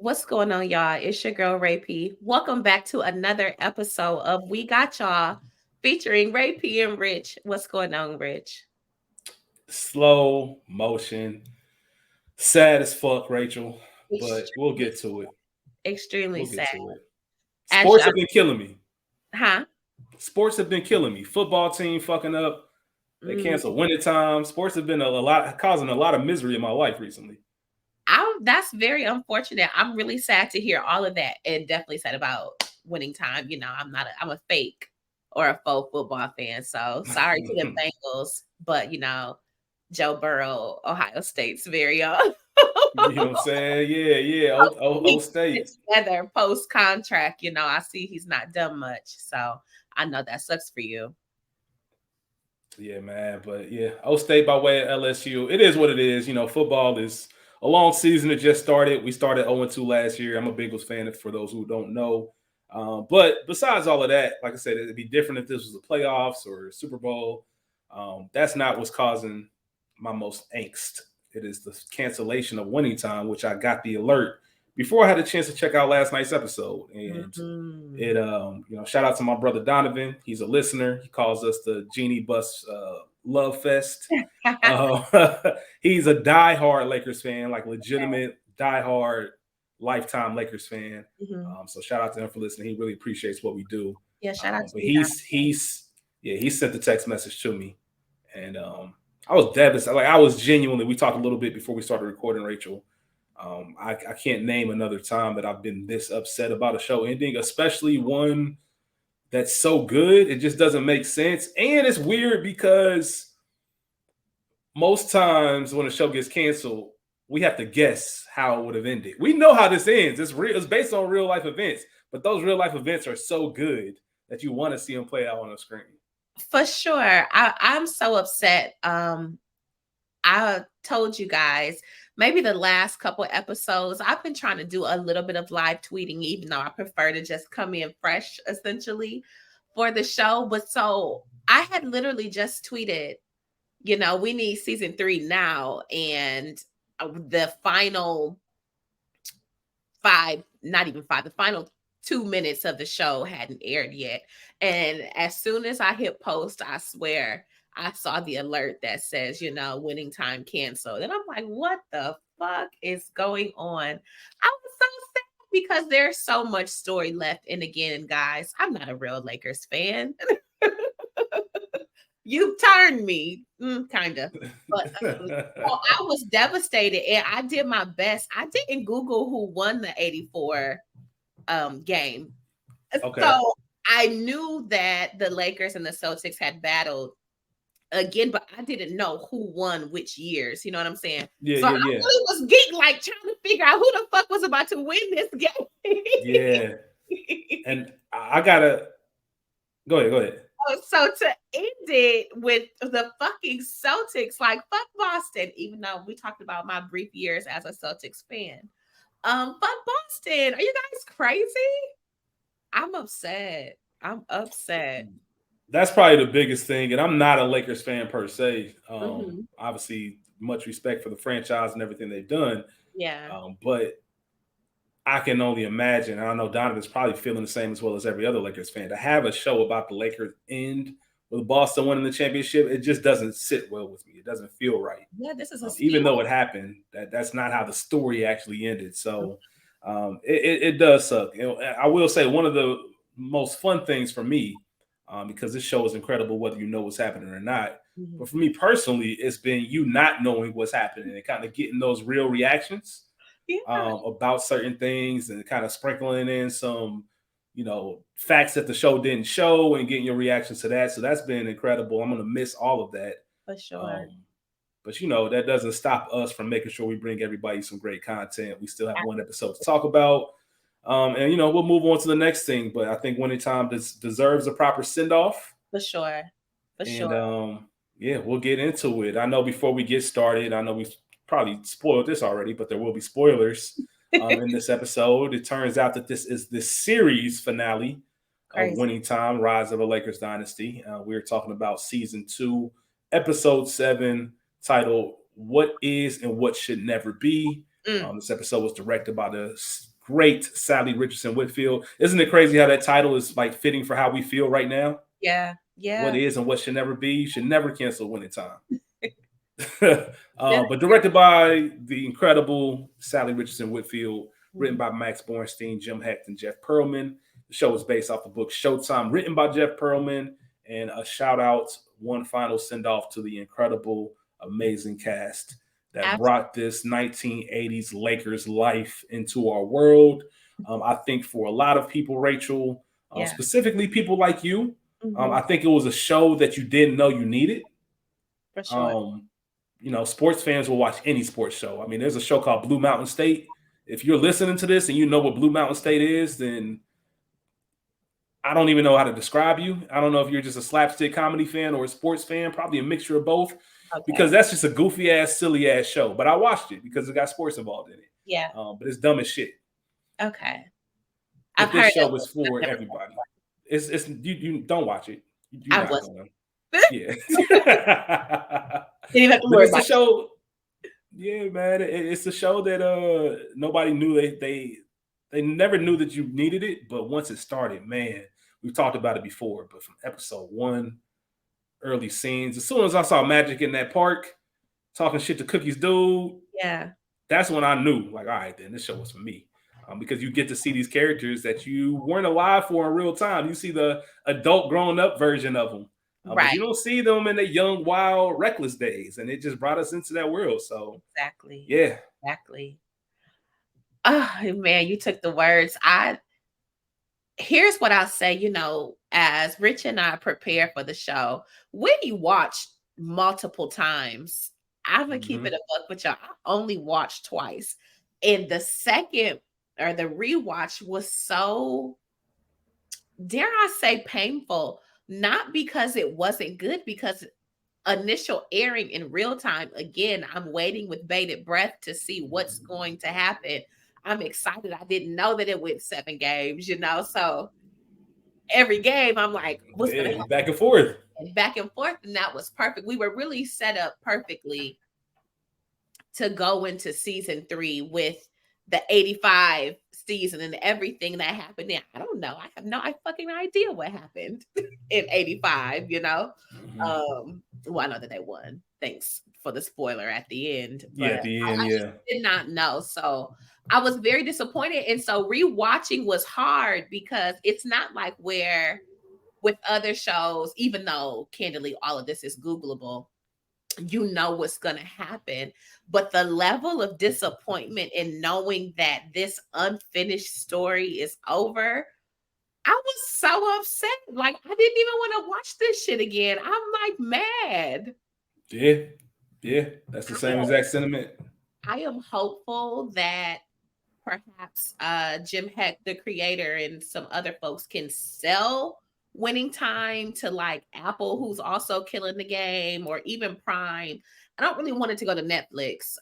What's going on, y'all? It's your girl Ray P. Welcome back to another episode of We Got Y'all featuring Ray P and Rich. What's going on, Rich? Slow motion, sad as fuck, Rachel. But we'll Extremely, get to it. extremely We'll sad. get to it. As Sports y'all, have been killing me. huh? Sports have been killing me. Football team fucking up. They Mm, cancel winter time. Sports have been a lot causing a lot of misery in my life recently. that's very unfortunate. I'm really sad to hear all of that, and definitely sad about winning time. I'm a fake or a faux football fan, so sorry to the Bengals, but Joe Burrow, Ohio State's very own. You know what I'm saying? Yeah. O He put State. together post contract. I see he's not done much, so I know that sucks for you. Yeah, man. But yeah, O State by way of LSU. It is what it is. Football is a long season that just started. We started 0-2 last year. I'm a Bengals fan for those who don't know. But besides all of that, like I said, it'd be different if this was the playoffs or Super Bowl. That's not what's causing my most angst. It is the cancellation of winning time, which I got the alert before I had a chance to check out last night's episode. And Mhm. it shout out to my brother Donovan. He's a listener. He calls us the Genie Bus Love Fest. Uh, he's a diehard Lakers fan, like legitimate diehard lifetime Lakers fan. Mhm. So shout out to him for listening. He really appreciates what we do. Yeah, shout out to But you, Doc. he sent the text message to me, and I was devastated. Like, I was genuinely. We talked a little bit before we started recording, Rachel. I can't name another time that I've been this upset about a show ending, especially one that's so good. It just doesn't make sense. And it's weird because most times when a show gets canceled, we have to guess how it would have ended. We know how this ends. It's real. It's based on real life events, but those real life events are so good that you want to see them play out on the screen. For sure. I'm so upset. I told you guys maybe the last couple episodes, I've been trying to do a little bit of live tweeting, even though I prefer to just come in fresh essentially for the show. But so I had literally just tweeted, we need season 3 now. And the final not even five, the final 2 minutes of the show hadn't aired yet. And as soon as I hit post, I swear I saw the alert that says, winning time canceled. And I'm like, what the fuck is going on? I was so sad because there's so much story left. And again, guys, I'm not a real Lakers fan. You turned me, kind of. But so I was devastated, and I did my best. I didn't Google who won the '84 game, Okay. so I knew that the Lakers and the Celtics had battled again, but I didn't know who won which years. You know what I'm saying? Yeah, So I yeah, yeah. really was geek like trying to figure out who the fuck was about to win this game. Yeah. And I gotta go ahead. Go ahead. So to end it with the fucking Celtics, like fuck Boston, even though we talked about my brief years as a Celtics fan. Fuck Boston. Are you guys crazy? I'm upset. I'm upset. That's probably the biggest thing. And I'm not a Lakers fan per se. Hmm. Obviously, much respect for the franchise and everything they've done. Yeah. But I can only imagine, and I know Donovan's probably feeling the same as well as every other Lakers fan, to have a show about the Lakers end with Boston winning the championship. It just doesn't sit well with me. It doesn't feel right. Yeah, this is a Even steal. though it happened, that's not how the story actually ended. So it does suck. I will say one of the most fun things for me, because this show is incredible, whether you know what's happening or not. Mhm. But for me personally, it's been you not knowing what's happening and kind of getting those real reactions Yeah, about certain things and kind of sprinkling in some, facts that the show didn't show and getting your reactions to that. So that's been incredible. I'm going to miss all of that. for sure. Um, but that doesn't stop us from making sure we bring everybody some great content. We still have one episode to talk about. And we'll move on to the next thing. But I think Winning Time deserves a proper send off. For sure. For And sure. yeah, we'll get into it. I know before we get started, I know we probably spoiled this already, but there will be spoilers in this episode. It turns out that this is the series finale of Crazy. Winning Time: Rise of the Lakers Dynasty. We're talking about season 2, episode 7, titled "What Is and What Should Never Be." Mm. This episode was directed by the great Sally Richardson Whitfield. Isn't it crazy how that title is like fitting for how we feel right now? Yeah. What Yeah. is and what should never be. You should never cancel Winning Time. But directed by the incredible Sally Richardson Whitfield, written by Max Bornstein, Jim Hecht, and Jeff Pearlman. The show is based off the book Showtime, written by Jeff Pearlman. And a shout out, one final send off to the incredible, amazing cast that brought this 1980s Lakers life into our world. I think for a lot of people, Rachel, specifically people like you, I think it was a show that you didn't know you needed. For sure. You know, sports fans will watch any sports show. I mean, there's a show called Blue Mountain State. If you're listening to this and you know what Blue Mountain State is, then I don't even know how to describe you. I don't know if you're just a slapstick comedy fan or a sports fan, probably a mixture of both, because that's just a goofy ass, silly ass show. But I watched it because it got sports involved in it. Yeah. But it's dumb as shit. Okay. But this show is for everybody. It's you don't watch it. I wasn't. Yeah. Didn't even have to worry about the show. Yeah, man. It's a show that nobody knew they never knew that you needed it, but once it started, man, we've talked about it before. But from episode 1, early scenes, as soon as I saw Magic in that park talking shit to Cookie's dude, that's when I knew, like, all right, then this show was for me. Because you get to see these characters that you weren't alive for in real time. You see the adult grown up version of them. But you don't see them in the young, wild, reckless days. And it just brought us into that world. So exactly. Yeah. Exactly. Oh man, you took the words. Here's what I'll say, you know, as Rich and I prepare for the show, we watched multiple times. I'm gonna keep it a buck with y'all. I only watched twice. And the second or the rewatch was so, dare I say, painful. Not because it wasn't good, because initial airing in real time, again, I'm waiting with bated breath to see what's going to happen. I'm excited. I didn't know that it went 7 games, you know, so every game I'm like, what's going to happen? Back and forth. And back and forth, and that was perfect. We were really set up perfectly to go into season 3 with the 85 season and everything that happened there. I don't know. I have no fucking idea what happened in 85, you know? Well, I know that they won. Thanks for the spoiler at the end. At the end, I just did not know. So I was very disappointed. And so rewatching was hard because it's not like where with other shows, even though candidly all of this is Googleable, you know what's going to happen, but the level of disappointment in knowing that this unfinished story is over, I was so upset. Like, I didn't even want to watch this shit again. I'm like mad. Yeah, that's the same exact sentiment. I am hopeful that perhaps Jim Hecht, the creator, and some other folks can sell Winning Time to like Apple, who's also killing the game, or even Prime. I don't really want it to go to Netflix,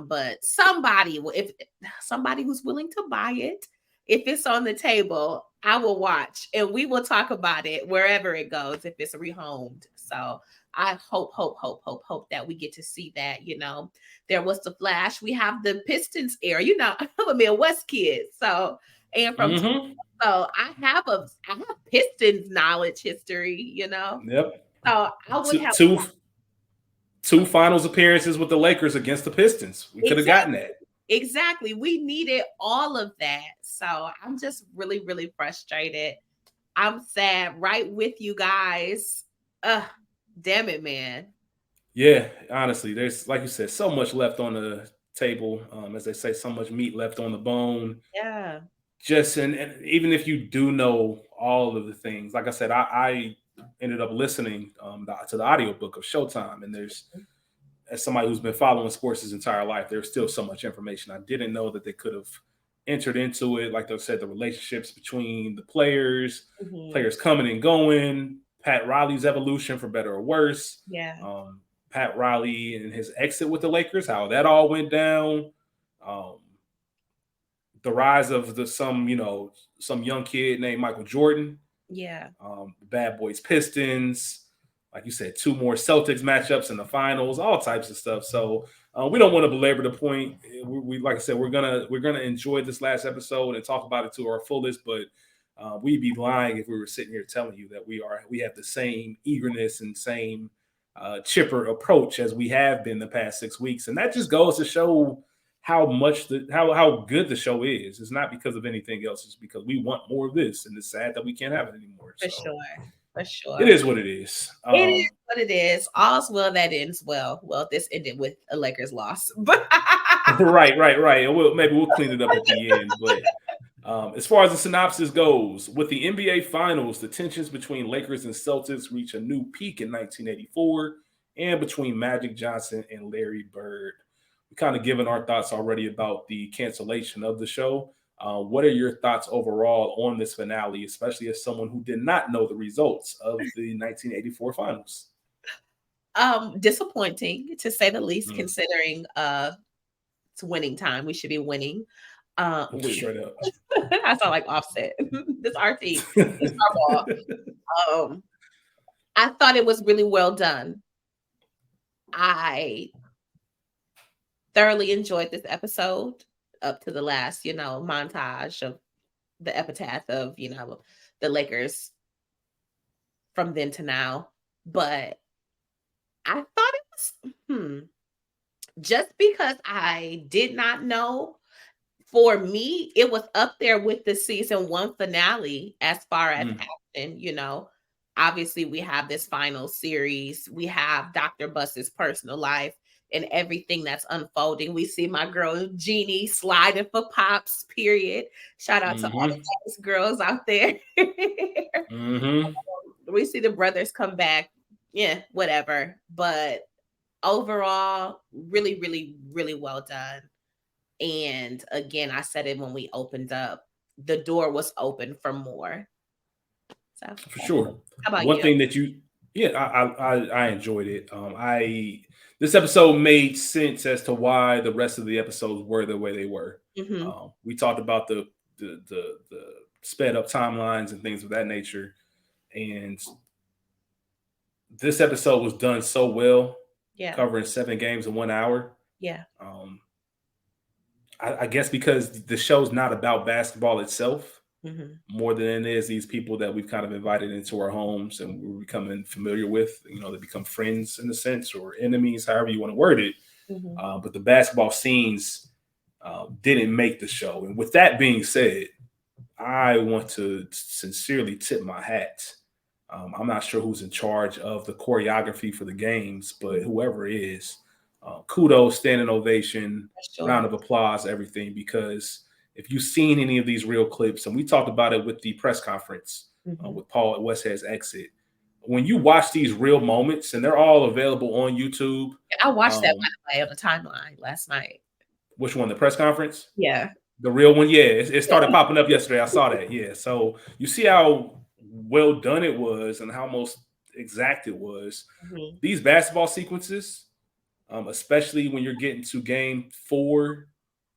but somebody who's willing to buy it, if it's on the table, I will watch and we will talk about it wherever it goes, if it's rehomed. So I hope that we get to see that. You know, there was the Flash. We have the Pistons era. You know, I'm a Midwest kid, so and from so I have Pistons knowledge history. You know. Yep. So I would have two finals appearances with the Lakers against the Pistons. We could have gotten that. Exactly. We needed all of that. So I'm just really, really frustrated. I'm sad, right with you guys. Damn it, man. Yeah, honestly, there's, like you said, so much left on the table. As they say, so much meat left on the bone. Yeah. Just and even if you do know all of the things, like I said, I ended up listening to the audiobook of Showtime, and there's, as somebody who's been following sports his entire life, there's still so much information I didn't know that they could have entered into it. Like they said, the relationships between the players, players coming and going, Pat Riley's evolution for better or worse. Yeah. Pat Riley and his exit with the Lakers, how that all went down. The rise of some young kid named Michael Jordan. Yeah. Bad Boys Pistons. Like you said, 2 more Celtics matchups in the finals, all types of stuff. So We don't want to belabor the point. We like I said, we're gonna enjoy this last episode and talk about it to our fullest. But we'd be lying if we were sitting here telling you that we have the same eagerness and same chipper approach as we have been the past 6 weeks. And that just goes to show how much how good the show is. It's not because of anything else. It's because we want more of this, and it's sad that we can't have it anymore. For So sure. For sure. it is what it is. It is what it is. All's well that ends well. Well, this ended with a Lakers loss. But right. Maybe we'll clean it up at the end. But as far as the synopsis goes, with the NBA Finals, the tensions between Lakers and Celtics reach a new peak in 1984, and between Magic Johnson and Larry Bird. We kind of given our thoughts already about the cancellation of the show. What are your thoughts overall on this finale, especially as someone who did not know the results of the 1984 Finals? Disappointing to say the least, considering it's winning time. We should be winning. Straight up. I sound like Offset. This our team. It's our ball. I thought it was really well done. I thoroughly enjoyed this episode up to the last, montage of the epitaph of, the Lakers from then to now. But I thought it was just because I did not know, for me, it was up there with the season 1 finale as far as action, Obviously, we have this final series. We have Dr. Buss's personal life and everything that's unfolding. We see my girl Jeannie sliding for pops, period. Shout out to all the nice girls out there. We see the brothers come back. Yeah, whatever. But overall, really, really, really well done. And again, I said it when we opened up, the door was open for more. So for sure. How about One you? thing that I enjoyed it. This episode made sense as to why the rest of the episodes were the way they were. We talked about the sped up timelines and things of that nature, and this episode was done so well. Yeah, covering 7 games in 1 hour. Yeah. I guess because the show's not about basketball itself. More than it is these people that we've kind of invited into our homes and we're becoming familiar with, they become friends in a sense, or enemies, however you want to word it. But the basketball scenes didn't make the show. And with that being said, I want to sincerely tip my hat. I'm not sure who's in charge of the choreography for the games, but whoever is, kudos, standing ovation, round of applause, everything, because if you've seen any of these real clips, and we talked about it with the press conference with Paul at Westhead's exit, when you watch these real moments, and they're all available on YouTube. I watched that, by the way, on the timeline last night. Which one? The press conference? Yeah. The real one? Yeah. It started popping up yesterday. I saw that. Yeah. So you see how well done it was and how most exact it was. These basketball sequences, especially when you're getting to game 4,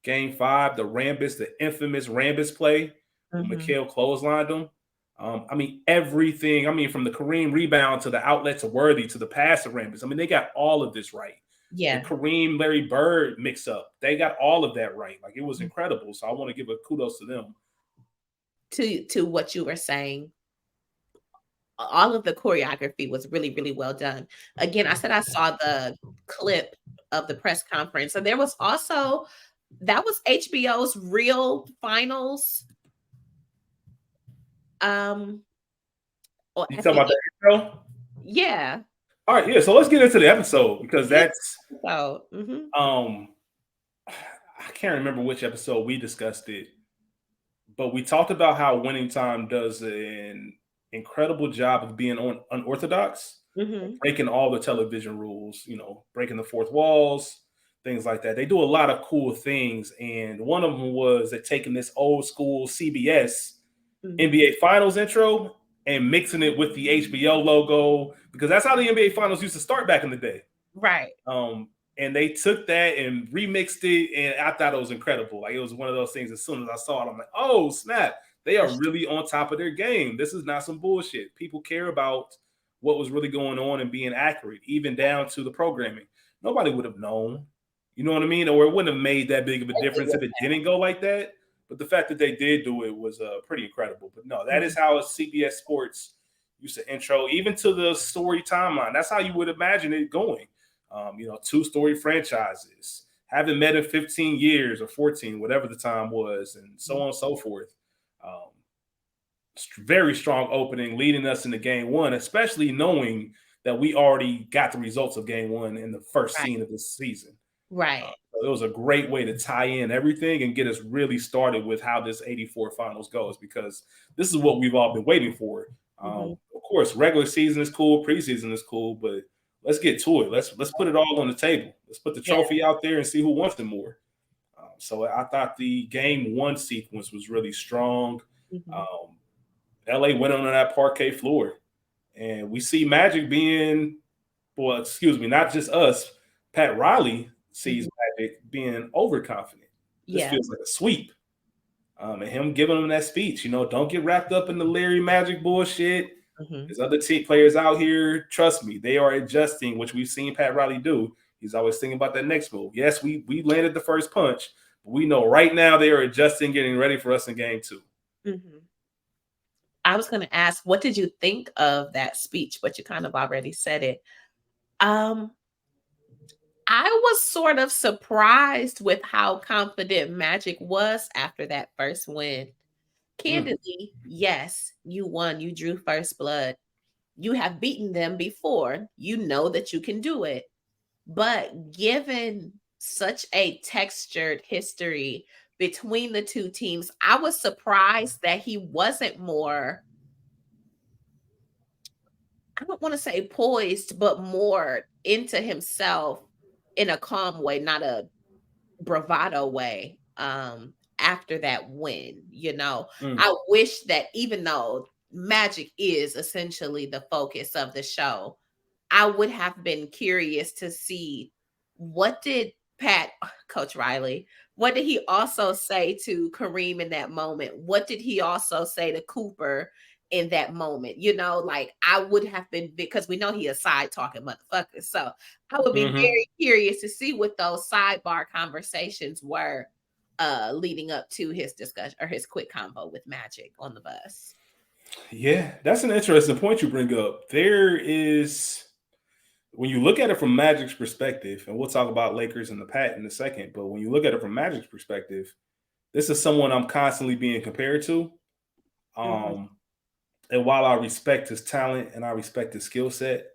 game 5, the infamous Rambis play, Mikhail clotheslined him. Everything. From the Kareem rebound to the outlet to Worthy to the pass to Rambis. They got all of this right. Yeah. The Kareem Larry Bird mix up. They got all of that right. Like, it was incredible. So I want to give a kudos to them. To what you were saying, all of the choreography was really, really well done. Again, I said I saw the clip of the press conference. And there was also, that was HBO's real finals. You talking about the intro? Yeah. All right, yeah. So let's get into the episode, because that's I can't remember which episode we discussed it, but we talked about how Winning Time does an incredible job of being unorthodox, breaking all the television rules, breaking the fourth walls, things like that. They do a lot of cool things, and one of them was that taking this old school CBS NBA Finals intro and mixing it with the HBO logo, because that's how the NBA Finals used to start back in the day. Right. And they took that and remixed it, and I thought it was incredible. Like, it was one of those things, as soon as I saw it, I'm like, oh, snap. They are really on top of their game. This is not some bullshit. People care about what was really going on and being accurate, even down to the programming. Nobody would have known, You know what I mean? Or it wouldn't have made that big of a difference if it didn't go like that. But the fact that they did do it was pretty incredible. But no, that is how CBS Sports used to intro, even to the story timeline. That's how you would imagine it going. 2-story franchises, haven't met in 15 years or 14, whatever the time was, and so on and so forth. Very strong opening leading us into game one, especially knowing that we already got the results of game one in the first scene of this season. Right. So it was a great way to tie in everything and get us really started with how this 84 finals goes, because this is what we've all been waiting for. Of course, regular season is cool, preseason is cool, but let's get to it. Let's put it all on the table. Let's put the trophy out there and see who wants it more. So I thought the game one sequence was really strong. LA went on that parquet floor, and we see Magic being, not just us. Pat Riley sees Magic being overconfident. This feels like a sweep. And him giving him that speech, don't get wrapped up in the Larry Magic bullshit. There's other team players out here. Trust me, they are adjusting, which we've seen Pat Riley do. He's always thinking about that next move. Yes, we landed the first punch, but we know right now they are adjusting, getting ready for us in game two. I was going to ask, what did you think of that speech? But you kind of already said it. I was sort of surprised with how confident Magic was after that first win. Candidly, yes, you won. You drew first blood. You have beaten them before. You know that you can do it. But given such a textured history between the two teams, I was surprised that he wasn't more, I don't want to say poised, but more into himself in a calm way, not a bravado way. After that win, I wish that, even though Magic is essentially the focus of the show, I would have been curious to see, what did Coach Riley, what did he also say to Kareem in that moment? What did he also say to Cooper in that moment? I would have been, because we know he a side talking motherfucker. So I would be very curious to see what those sidebar conversations were leading up to his discussion or his quick convo with Magic on the bus. Yeah, that's an interesting point you bring up. There is, when you look at it from Magic's perspective, and we'll talk about Lakers and the Pat in a second, but when you look at it from Magic's perspective, this is someone I'm constantly being compared to. And while I respect his talent and I respect his skill set,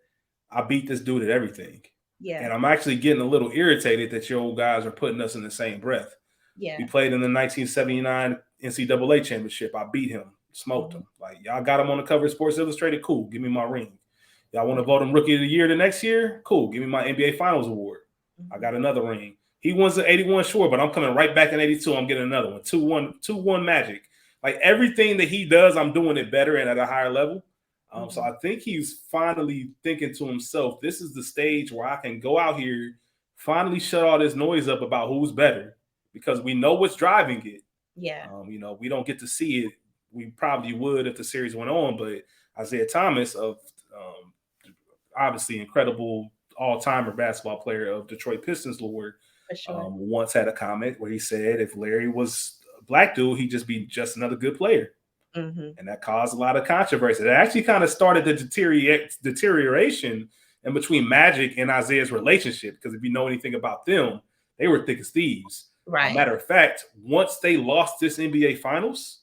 I beat this dude at everything. Yeah. And I'm actually getting a little irritated that your old guys are putting us in the same breath. Yeah. We played in the 1979 NCAA championship. I beat him, smoked him. Like, y'all got him on the cover of Sports Illustrated? Cool. Give me my ring. Y'all want to vote him Rookie of the Year the next year? Cool. Give me my NBA Finals award. I got another ring. He wins the 81, sure, but I'm coming right back in 82. I'm getting another one. 2-1 Magic. Like, everything that he does, I'm doing it better and at a higher level. So I think he's finally thinking to himself, this is the stage where I can go out here, finally shut all this noise up about who's better, because we know what's driving it. Yeah. We don't get to see it. We probably would if the series went on, but Isaiah Thomas, of obviously incredible all-timer basketball player of Detroit Pistons lore, once had a comment where he said if Larry was a black dude, he'd just be just another good player. And that caused a lot of controversy. It actually kind of started the deterioration in between Magic and Isaiah's relationship, because if you know anything about them, they were thick as thieves. Right. Matter of fact, once they lost this NBA Finals,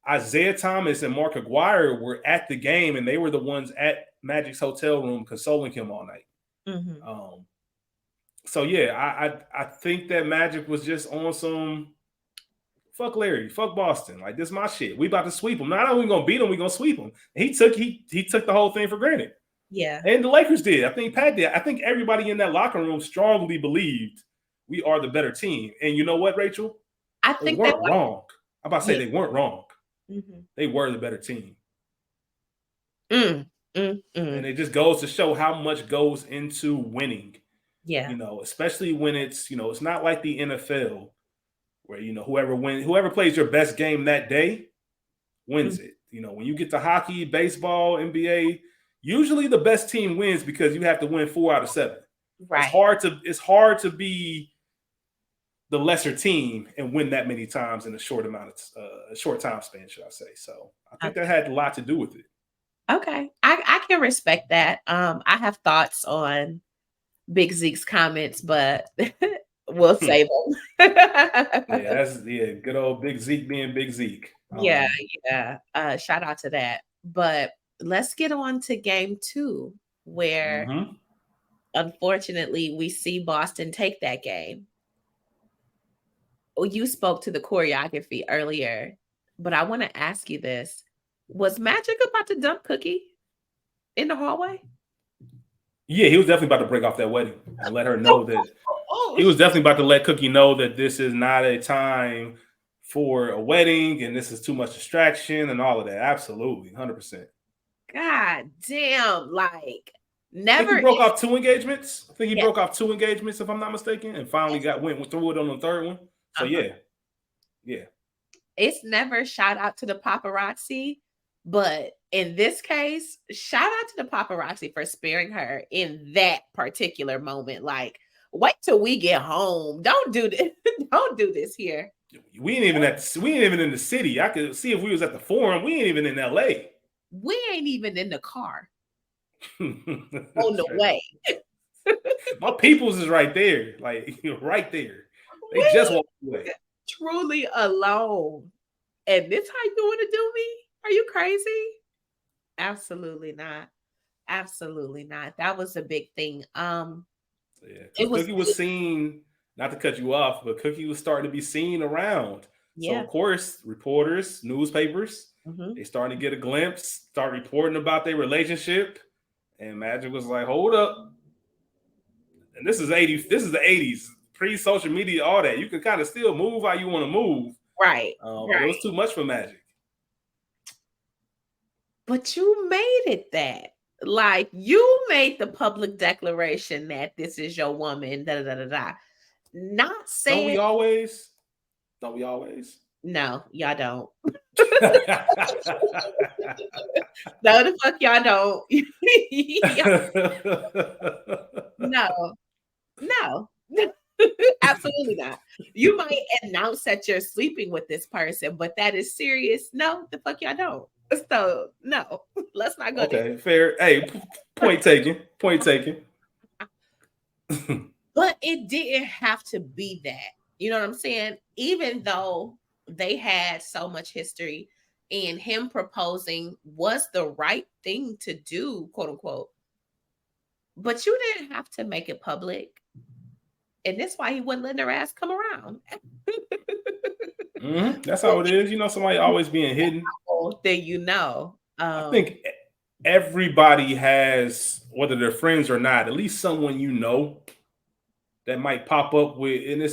Isaiah Thomas and Mark Aguirre were at the game, and they were the ones at Magic's hotel room consoling him all night. So yeah, I think that Magic was just on some fuck Larry, fuck Boston. Like, this is my shit. We about to sweep them. Not only gonna beat them, we gonna sweep them. And he took the whole thing for granted. Yeah. And the Lakers did. I think Pat did. I think everybody in that locker room strongly believed we are the better team. And you know what, Rachel? I think they weren't wrong. I'm about to say they weren't wrong. They were the better team. And it just goes to show how much goes into winning. Yeah. Especially when it's, it's not like the NFL where, whoever plays your best game that day wins it. When you get to hockey, baseball, NBA, usually the best team wins because you have to win 4 out of 7. Right. It's hard to be the lesser team and win that many times in a short time span, should I say? So I think that Okay. had a lot to do with it. Okay. I can respect that. I have thoughts on Big Zeke's comments, but we'll save them. Good old Big Zeke being Big Zeke. Yeah, yeah. Shout out to that. But let's get on to game 2, where Mm-hmm. unfortunately we see Boston take that game. You spoke to the choreography earlier, but I want to ask you this. Was Magic about to dump Cookie in the hallway? Yeah, he was definitely about to break off that wedding and let her know that Oh, he was definitely about to let Cookie know that this is not a time for a wedding and this is too much distraction and all of that. Absolutely, 100%. God damn. Like, I think he never. broke off 2 engagements. I think he Yeah. broke off 2 engagements, if I'm not mistaken, and finally went through it on the third one. So Uh-huh. yeah. It's never shout out to the paparazzi, but in this case, shout out to the paparazzi for sparing her in that particular moment. Like, wait till we get home. Don't do this. Don't do this here. We ain't even in the city. I could see if we was at the Forum. We ain't even in LA. We ain't even in the car on the way. My peoples is right there, like right there. They just We walked away. truly alone. And this how you want to do me? Are you crazy? Absolutely not. Absolutely not. That was a big thing. Yeah, It because was Cookie was seen. Not to cut you off, but Cookie was starting to be seen around. So yeah. of course, reporters, newspapers, Mm-hmm. they starting to get a glimpse, start reporting about their relationship, and Magic was like, "Hold up." And this is the 80s, pre-social media, all that. You can kind of still move how you want to move. Right. But it Right. was too much for Magic. But you made it that. Like, you made the public declaration that this is your woman, da da da da da. Not Don't saying we always? Don't we always? no, y'all don't. No, the fuck y'all don't. No, no. Absolutely not. You might announce that you're sleeping with this person, but that is serious. No, the fuck y'all don't. So no, let's not go there. Okay, fair. Hey, point taken. Point taken. But it didn't have to be that. You know what I'm saying? Even though they had so much history and him proposing was the right thing to do, quote unquote. But you didn't have to make it public. And that's why he wouldn't let her ass come around. That's how it is. You know, somebody always being hidden. Then you know. I think everybody has, whether they're friends or not, at least someone you know that might pop up with, and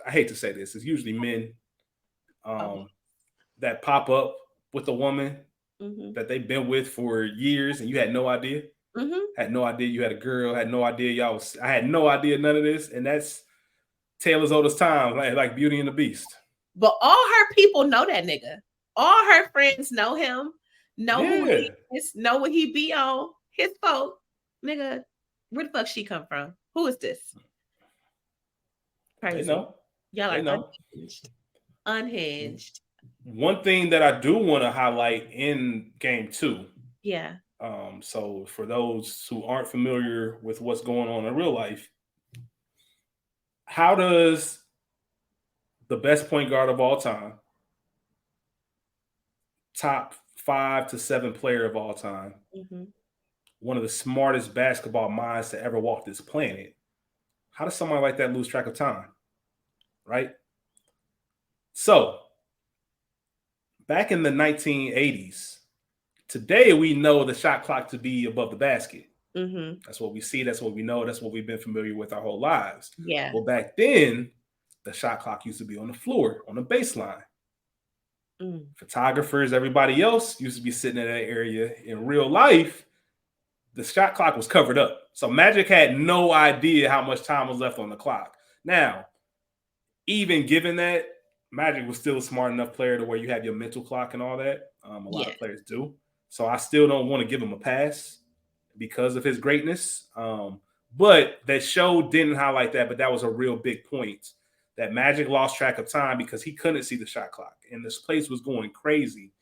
I hate to say this, it's usually men that pop up with a woman that they've been with for years and you had no idea. Had no idea you had a girl, had no idea I had no idea none of this. And that's tale as old as time, like Beauty and the Beast. But all her people know that nigga. All her friends know him, know who he is, know what he be on. His folk, nigga, where the fuck she come from? Who is this? Crazy. They know. Y'all are unhinged. Unhinged. One thing that I do want to highlight in game 2. Yeah. So for those who aren't familiar with what's going on in real life, how does the best point guard of all time, top 5 to 7 player of all time, one of the smartest basketball minds to ever walk this planet, how does somebody like that lose track of time? Right? So, back in the 1980s, today we know the shot clock to be above the basket. That's what we see. That's what we know. That's what we've been familiar with our whole lives. Yeah. Well, back then, the shot clock used to be on the floor, on the baseline. Photographers, everybody else used to be sitting in that area. In real life, the shot clock was covered up. So Magic had no idea how much time was left on the clock. Now, even given that, Magic was still a smart enough player to where you have your mental clock and all that. A lot of players do. So I still don't want to give him a pass because of his greatness. But that show didn't highlight that, but that was a real big point. That Magic lost track of time because he couldn't see the shot clock, and this place was going crazy.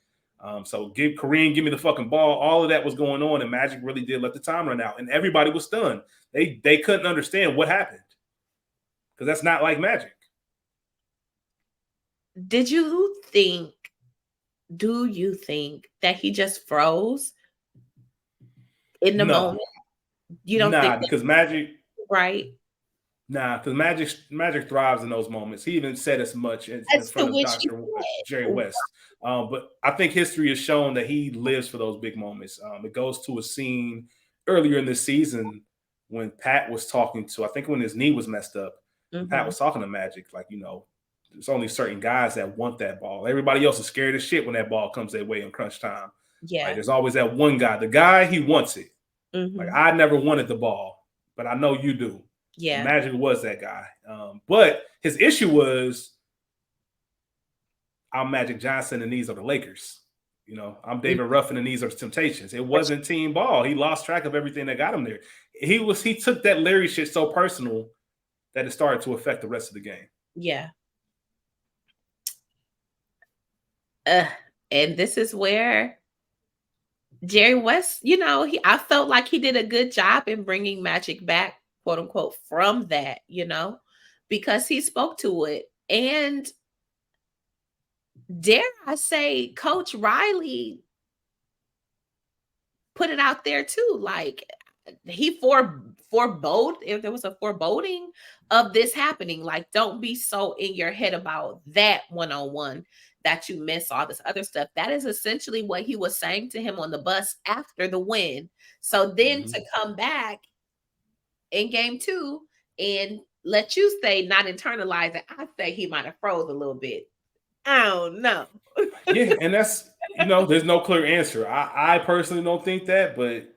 So give Kareem, give me the fucking ball. All of that was going on, and Magic really did let the time run out, and everybody was stunned. They couldn't understand what happened because that's not like Magic. Do you think that he just froze in the moment? You don't think because Magic, right? Nah, because Magic thrives in those moments. He even said as much in front of Dr. Jerry West. But I think history has shown that he lives for those big moments. It goes to a scene earlier in this season when Pat was talking to, I think when his knee was messed up, Pat was talking to Magic, like, there's only certain guys that want that ball. Everybody else is scared as shit when that ball comes their way in crunch time. Yeah. Like, there's always that one guy. The guy, he wants it. Like, I never wanted the ball, but I know you do. Yeah. And Magic was that guy. But his issue was, I'm Magic Johnson and these are the Lakers. I'm David Ruffin and these are the Temptations. It wasn't team ball. He lost track of everything that got him there. He took that Larry shit so personal that it started to affect the rest of the game. Yeah. And this is where Jerry West, I felt like he did a good job in bringing Magic back, quote unquote, from that, because he spoke to it. And dare I say, Coach Riley put it out there too. Like, he forebode, if there was a foreboding of this happening, like, don't be so in your head about that one-on-one that you miss all this other stuff. That is essentially what he was saying to him on the bus after the win. So then to come back in game 2 and let you say not internalize it, I say he might have froze a little bit. I don't know. Yeah, and that's, there's no clear answer. I personally don't think that, but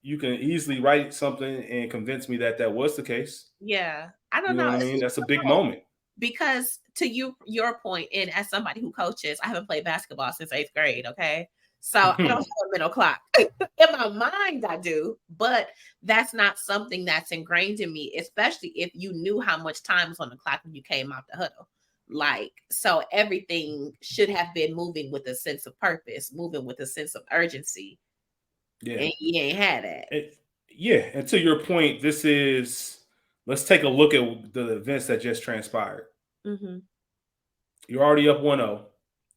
you can easily write something and convince me that was the case. Yeah. I don't know. know What I mean? That's a big moment. Because to your point, and as somebody who coaches, I haven't played basketball since 8th grade, okay? So I don't have a mental clock. In my mind, I do, but that's not something that's ingrained in me, especially if you knew how much time was on the clock when you came out the huddle. Like, so everything should have been moving with a sense of purpose, moving with a sense of urgency. Yeah. And you ain't had that. And to your point, let's take a look at the events that just transpired. You're already up 1-0.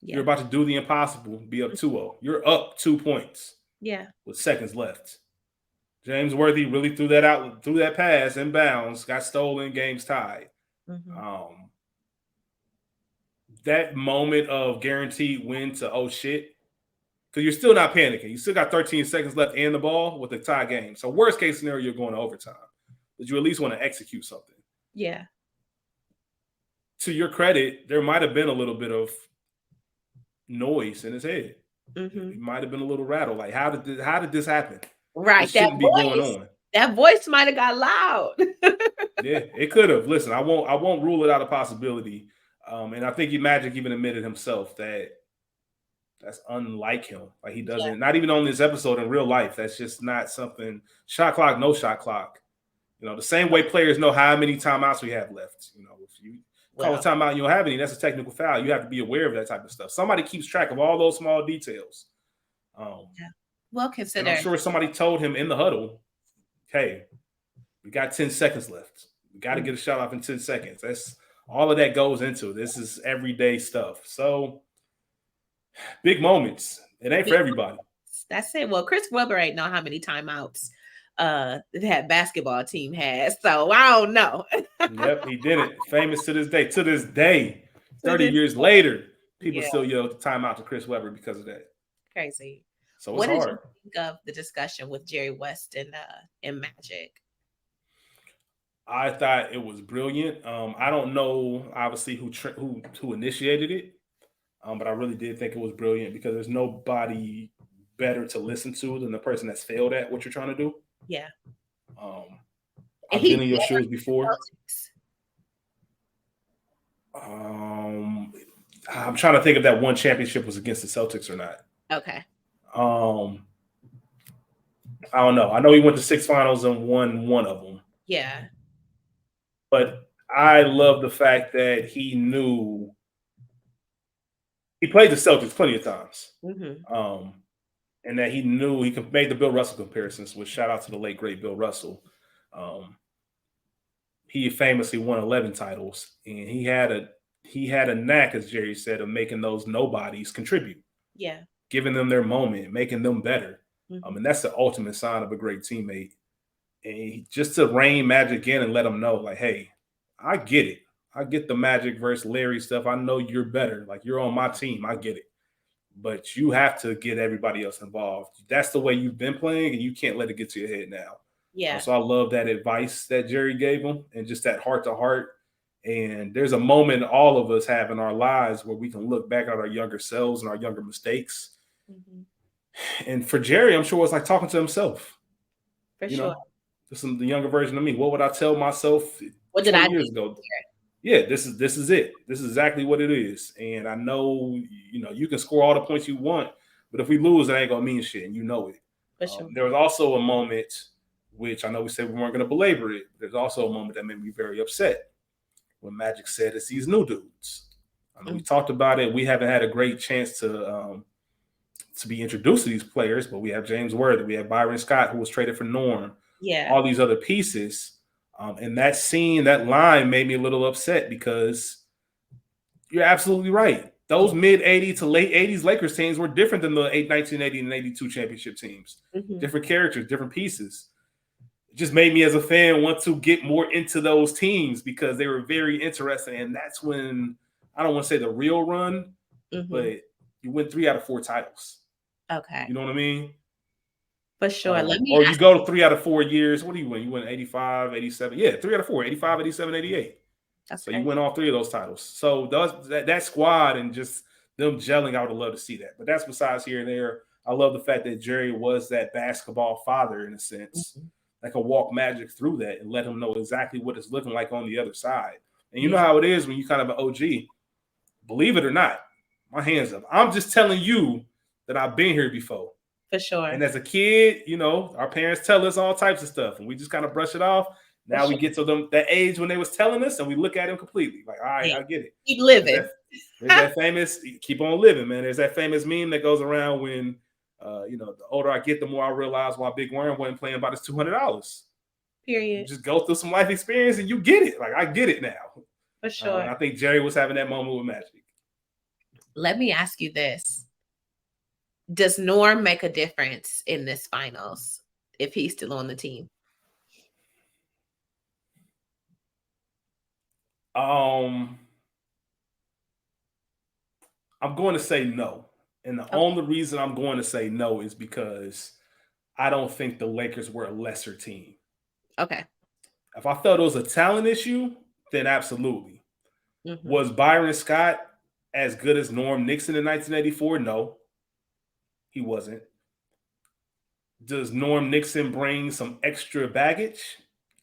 Yeah. You're about to do the impossible, be up 2-0. You're up 2 points. Yeah. With seconds left. James Worthy really threw that pass in bounds, got stolen, game's tied. That moment of guaranteed win to, oh shit, because you're still not panicking. You still got 13 seconds left and the ball with the tie game. So worst case scenario, you're going to overtime. But you at least want to execute something. Yeah. To your credit, there might have been a little bit of noise in his head. He might have been a little rattled. Like, how did this happen? Right. This shouldn't be going on. That voice might have got loud. Yeah, it could have. Listen, I won't rule it out a possibility. And I think Magic even admitted himself that that's unlike him. Like, he doesn't, not even on this episode in real life. That's just not something. Shot clock, no shot clock. The same way players know how many timeouts we have left. If you call a timeout and you don't have any, that's a technical foul. You have to be aware of that type of stuff. Somebody keeps track of all those small details. Well considered. I'm sure somebody told him in the huddle, hey, we got 10 seconds left. We got to get a shot off in 10 seconds. That's all of that goes into it. This is everyday stuff. So big moments. It ain't for everybody. That's it. Well, Chris Webber ain't know how many timeouts that basketball team has. So I don't know. Yep, he didn't. Famous to this day. To this day, 30 years later, people still yell timeout to Chris Webber because of that. Crazy. So it's hard. What did you think of the discussion with Jerry West and Magic? I thought it was brilliant. I don't know, obviously, who initiated it, but I really did think it was brilliant because there's nobody better to listen to than the person that's failed at what you're trying to do. Yeah. I've been in your shoes before. I'm trying to think if that one championship was against the Celtics or not. Okay. I don't know. I know he went to 6 finals and won one of them. Yeah. But I love the fact that he knew he played the Celtics plenty of times. And that he knew he made the Bill Russell comparisons, which shout out to the late, great Bill Russell. He famously won 11 titles, and he had a knack, as Jerry said, of making those nobodies contribute. Yeah. Giving them their moment, making them better. And that's the ultimate sign of a great teammate. And just to rein Magic in and let him know, like, hey, I get it. I get the Magic versus Larry stuff. I know you're better. Like, you're on my team. I get it. But you have to get everybody else involved. That's the way you've been playing, and you can't let it get to your head now. Yeah. So I love that advice that Jerry gave him, and just that heart to heart. And there's a moment all of us have in our lives where we can look back at our younger selves and our younger mistakes. And for Jerry, I'm sure it's like talking to himself. For sure. This is the younger version of me. What would I tell myself 20 years ago? Yeah, this is it. This is exactly what it is. And I know, you can score all the points you want, but if we lose, it ain't gonna mean shit, and you know it. Sure. There was also a moment, which I know we said we weren't going to belabor it. There's also a moment that made me very upset when Magic said it's these new dudes. I mean, we talked about it. We haven't had a great chance to be introduced to these players, but we have James Worthy, we have Byron Scott, who was traded for Norm. Yeah. All these other pieces. And that scene, that line made me a little upset because you're absolutely right. Those mid-'80s to late 80s Lakers teams were different than the 1980 and 82 championship teams. Different characters, different pieces. It just made me as a fan want to get more into those teams because they were very interesting. And that's when, I don't want to say the real run, but you win 3 out of 4 titles. Okay. You know what I mean? For sure. Or you go to 3 out of 4 years. What do you win? You win 85, 87. Yeah, 3 out of 4, 85, 87, 88. So you win all 3 of those titles. So that squad and just them gelling, I would love to see that. But that's besides here and there. I love the fact that Jerry was that basketball father in a sense. That can walk Magic through that and let him know exactly what it's looking like on the other side. And you know how it is when you're kind of an OG. Believe it or not, my hands up. I'm just telling you that I've been here before. For sure. And as a kid, our parents tell us all types of stuff, and we just kind of brush it off. Now we get to that age when they was telling us, and we look at him completely like, all right, I get it. Keep living. There's that famous, keep on living, man. There's that famous meme that goes around when, the older I get, the more I realize why Big Worm wasn't playing about his $200. Period. You just go through some life experience and you get it. Like, I get it now. For sure. I think Jerry was having that moment with Magic. Let me ask you this. Does Norm make a difference in this finals if he's still on the team? I'm going to say no. And the only reason I'm going to say no is because I don't think the Lakers were a lesser team. Okay. If I felt it was a talent issue, then absolutely. Was Byron Scott as good as Norm Nixon in 1984? No. He wasn't. Does Norm Nixon bring some extra baggage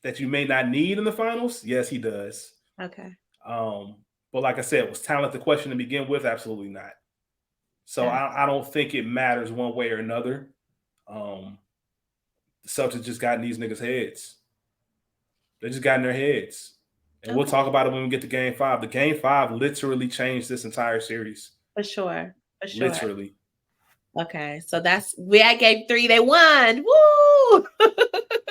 that you may not need in the finals? Yes, he does. Okay. But like I said, was talent the question to begin with? Absolutely not. So I don't think it matters one way or another. The Celtics just got in these niggas' heads. They just got in their heads. And we'll talk about it when we get to Game 5. The Game 5 literally changed this entire series. For sure. Literally. Okay, so at Game 3, they won. Woo!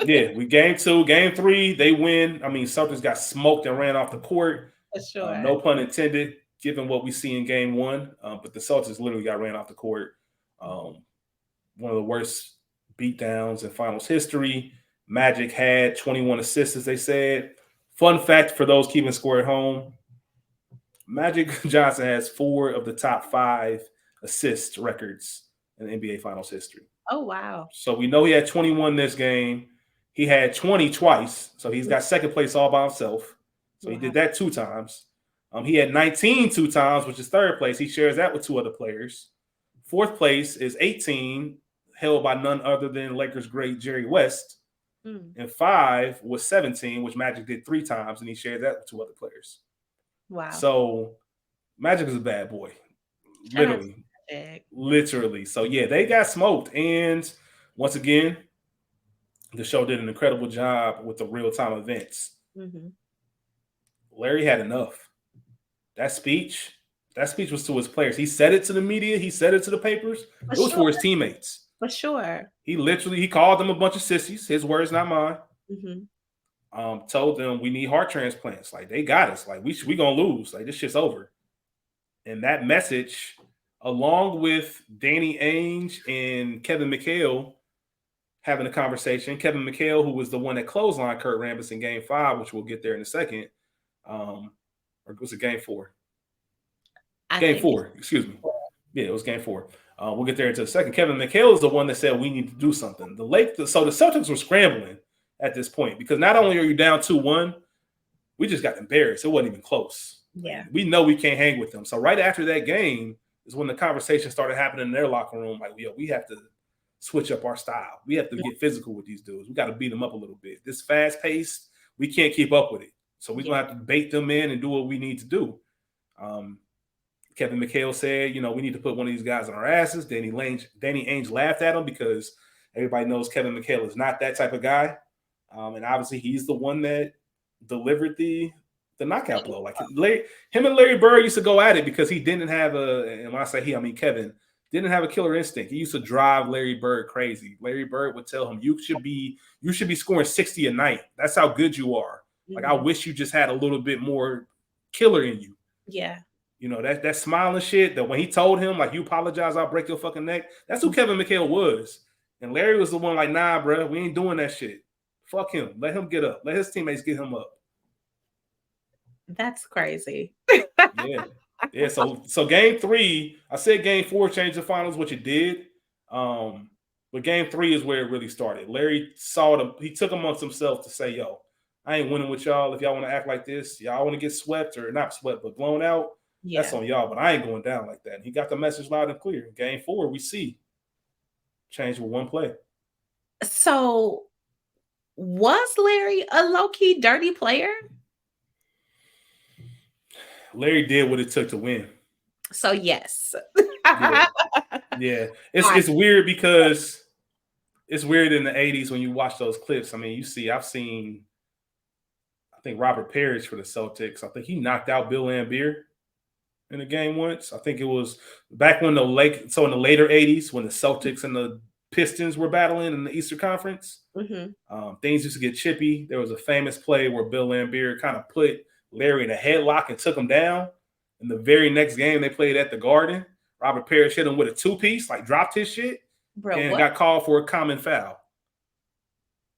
Yeah, we Game 2, Game 3, they win. I mean, Celtics got smoked and ran off the court. For sure. No pun intended, given what we see in Game 1. But the Celtics literally got ran off the court. One of the worst beatdowns in finals history. Magic had 21 assists, as they said. Fun fact for those keeping score at home, Magic Johnson has 4 of the top 5 assist records in NBA Finals history. Oh, wow. So we know he had 21 this game. He had 20 twice. So he's got second place all by himself. So he did that 2 times. He had 19 2 times, which is third place. He shares that with 2 other players. Fourth place is 18, held by none other than Lakers great Jerry West. And 5 was 17, which Magic did 3 times, and he shared that with 2 other players. Wow. So Magic is a bad boy. Literally. So, yeah, they got smoked. And once again, The show did an incredible job with the real-time events. Mm-hmm. Larry had enough. That speech was to his players. He said it to the media. He said it to the papers. For It was sure. for his teammates. For sure. He called them a bunch of sissies. His words, not mine. Mm-hmm. Told them we need heart transplants. Like, they got us. Like, we gonna lose. Like, this shit's over. And that message, along with Danny Ainge and Kevin McHale having a conversation. Kevin McHale, who was the one that clotheslined Kurt Rambis in Game 5, which we'll get there in a second. Or was it Game 4? Game 4, excuse me. Yeah, it was Game 4. We'll get there in a second. Kevin McHale is the one that said we need to do something. So the Celtics were scrambling at this point because not only are you down 2-1, we just got embarrassed. It wasn't even close. Yeah. We know we can't hang with them. So right after that game is when the conversation started happening in their locker room. Like, yo, we have to switch up our style. We have to get physical with these dudes. We got to beat them up a little bit. This fast pace, we can't keep up with it. So we're going to have to bait them in and do what we need to do. Kevin McHale said, we need to put one of these guys on our asses. Danny Ainge laughed at him because everybody knows Kevin McHale is not that type of guy. And obviously he's the one that delivered the knockout blow. Like, him and Larry Bird used to go at it because he didn't have and when I say he, I mean Kevin, didn't have a killer instinct. He used to drive Larry Bird crazy. Larry Bird would tell him, you should be scoring 60 a night. That's how good you are. Mm-hmm. Like, I wish you just had a little bit more killer in you. Yeah. That smiling shit, that when he told him, like, you apologize, I'll break your fucking neck. That's who Kevin McHale was. And Larry was the one like, nah, bro, we ain't doing that shit. Fuck him. Let him get up. Let his teammates get him up. That's crazy. Yeah. So Game 3, I said Game 4 changed the finals, which it did. But Game 3 is where it really started. Larry he took amongst himself to say, yo, I ain't winning with y'all. If y'all want to act like this, y'all want to get swept or not swept, but blown out, that's on y'all. But I ain't going down like that. And he got the message loud and clear. Game 4, we see change with one play. So was Larry a low-key dirty player? Larry did what it took to win. So yes. Yeah. It's weird because it's weird in the 80s when you watch those clips. I mean, I've seen, I think Robert Parrish for the Celtics. I think he knocked out Bill Laimbeer in a game once. I think it was back when in the later 80s when the Celtics and the Pistons were battling in the Eastern Conference. Mm-hmm. Things used to get chippy. There was a famous play where Bill Laimbeer kind of put Larry in a headlock and took him down. In the very next game they played at the Garden, Robert Parrish hit him with a 2-piece, like dropped his shit, got called for a common foul.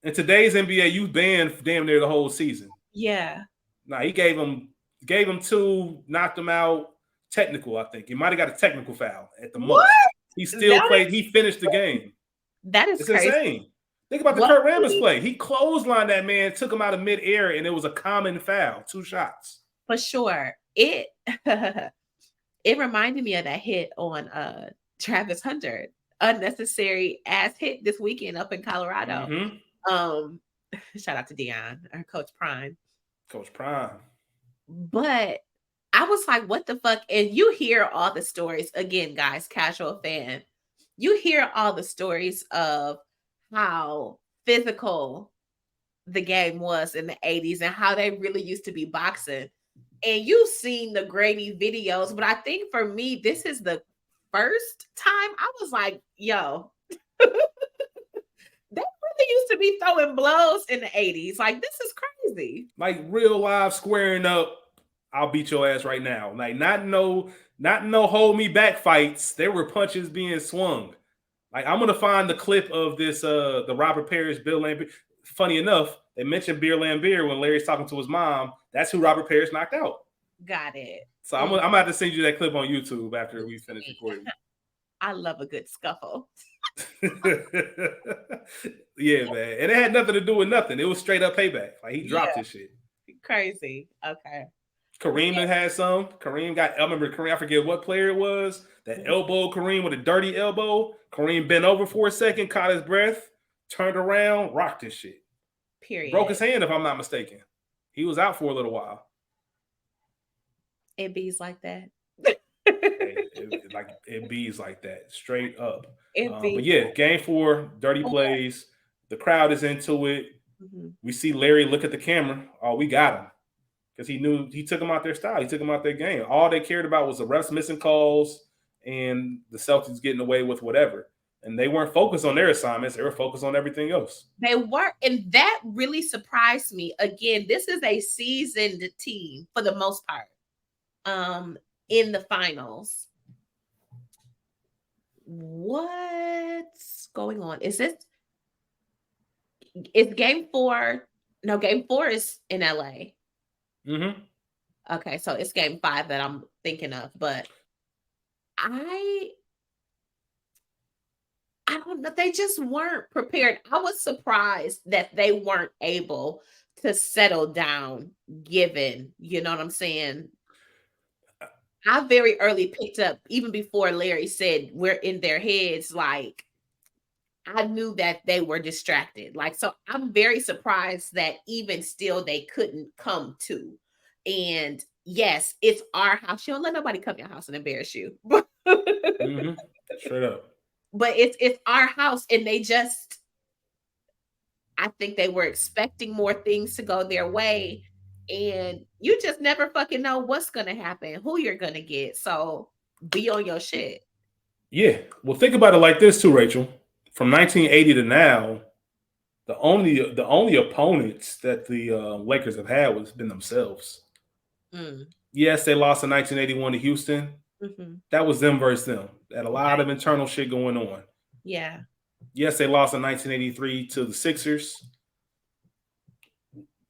In today's NBA, you banned damn near the whole season. Yeah. Nah, he gave him 2, knocked him out. Technical, I think. He might have got a technical foul at the most. He still played. He finished the game. That is crazy. Insane. Think about the Kurt Rambis play. He clotheslined that man, took him out of midair, and it was a common foul. 2 shots. For sure. It reminded me of that hit on Travis Hunter. Unnecessary ass hit this weekend up in Colorado. Mm-hmm. Shout out to Dion, our Coach Prime. But I was like, what the fuck? And you hear all the stories. Again, guys, casual fan. You hear all the stories of how physical the game was in the 80s and how they really used to be boxing. And you've seen the grainy videos, but I think for me, this is the first time I was like, yo, they really used to be throwing blows in the 80s. Like, this is crazy. Like real live squaring up. I'll beat your ass right now. Like, not no hold me back fights. There were punches being swung. Like, I'm gonna find the clip of this the Robert Parrish, Bill Laimbeer. Funny enough, they mentioned Bill Laimbeer when Larry's talking to his mom. That's who Robert Parrish knocked out. Got it. So I'm gonna have to send you that clip on YouTube after we finish recording. I love a good scuffle. Yeah, man. And it had nothing to do with nothing. It was straight up payback. Like, he dropped his shit. Crazy. Okay. Kareem had some. Kareem I remember Kareem, I forget what player it was, that elbowed Kareem with a dirty elbow. Kareem bent over for a second, caught his breath, turned around, rocked his shit. Period. Broke his hand, if I'm not mistaken. He was out for a little while. It bees like that. It bees like that, straight up. But yeah, Game 4, dirty plays. The crowd is into it. Mhm. We see Larry look at the camera. Oh, we got him. Because he knew he took them out their style. He took them out their game. All they cared about was the refs missing calls and the Celtics getting away with whatever. And they weren't focused on their assignments. They were focused on everything else. They were, and that really surprised me. Again, this is a seasoned team for the most part. In the finals. What's going on? Is game 4? No, game 4 is in LA. Mm-hmm. Okay, so it's game 5 that I'm thinking of, but I don't know. They just weren't prepared. I was surprised that they weren't able to settle down, given, you know what I'm saying? I very early picked up, even before Larry said we're in their heads, like I knew that they were distracted. Like, so I'm very surprised that even still they couldn't come to. And yes, it's our house. You don't let nobody come to your house and embarrass you. Mm-hmm. Straight up. But it's our house, and they just, I think they were expecting more things to go their way, and you just never fucking know what's gonna happen, who you're gonna get. So be on your shit. Yeah. Well, think about it like this too, Rachel. From 1980 to now, the only opponents that the Lakers have had was been themselves. Mm. Yes, they lost in 1981 to Houston. Mm-hmm. That was them versus them. They had a lot of internal shit going on. Yeah. Yes, they lost in 1983 to the Sixers.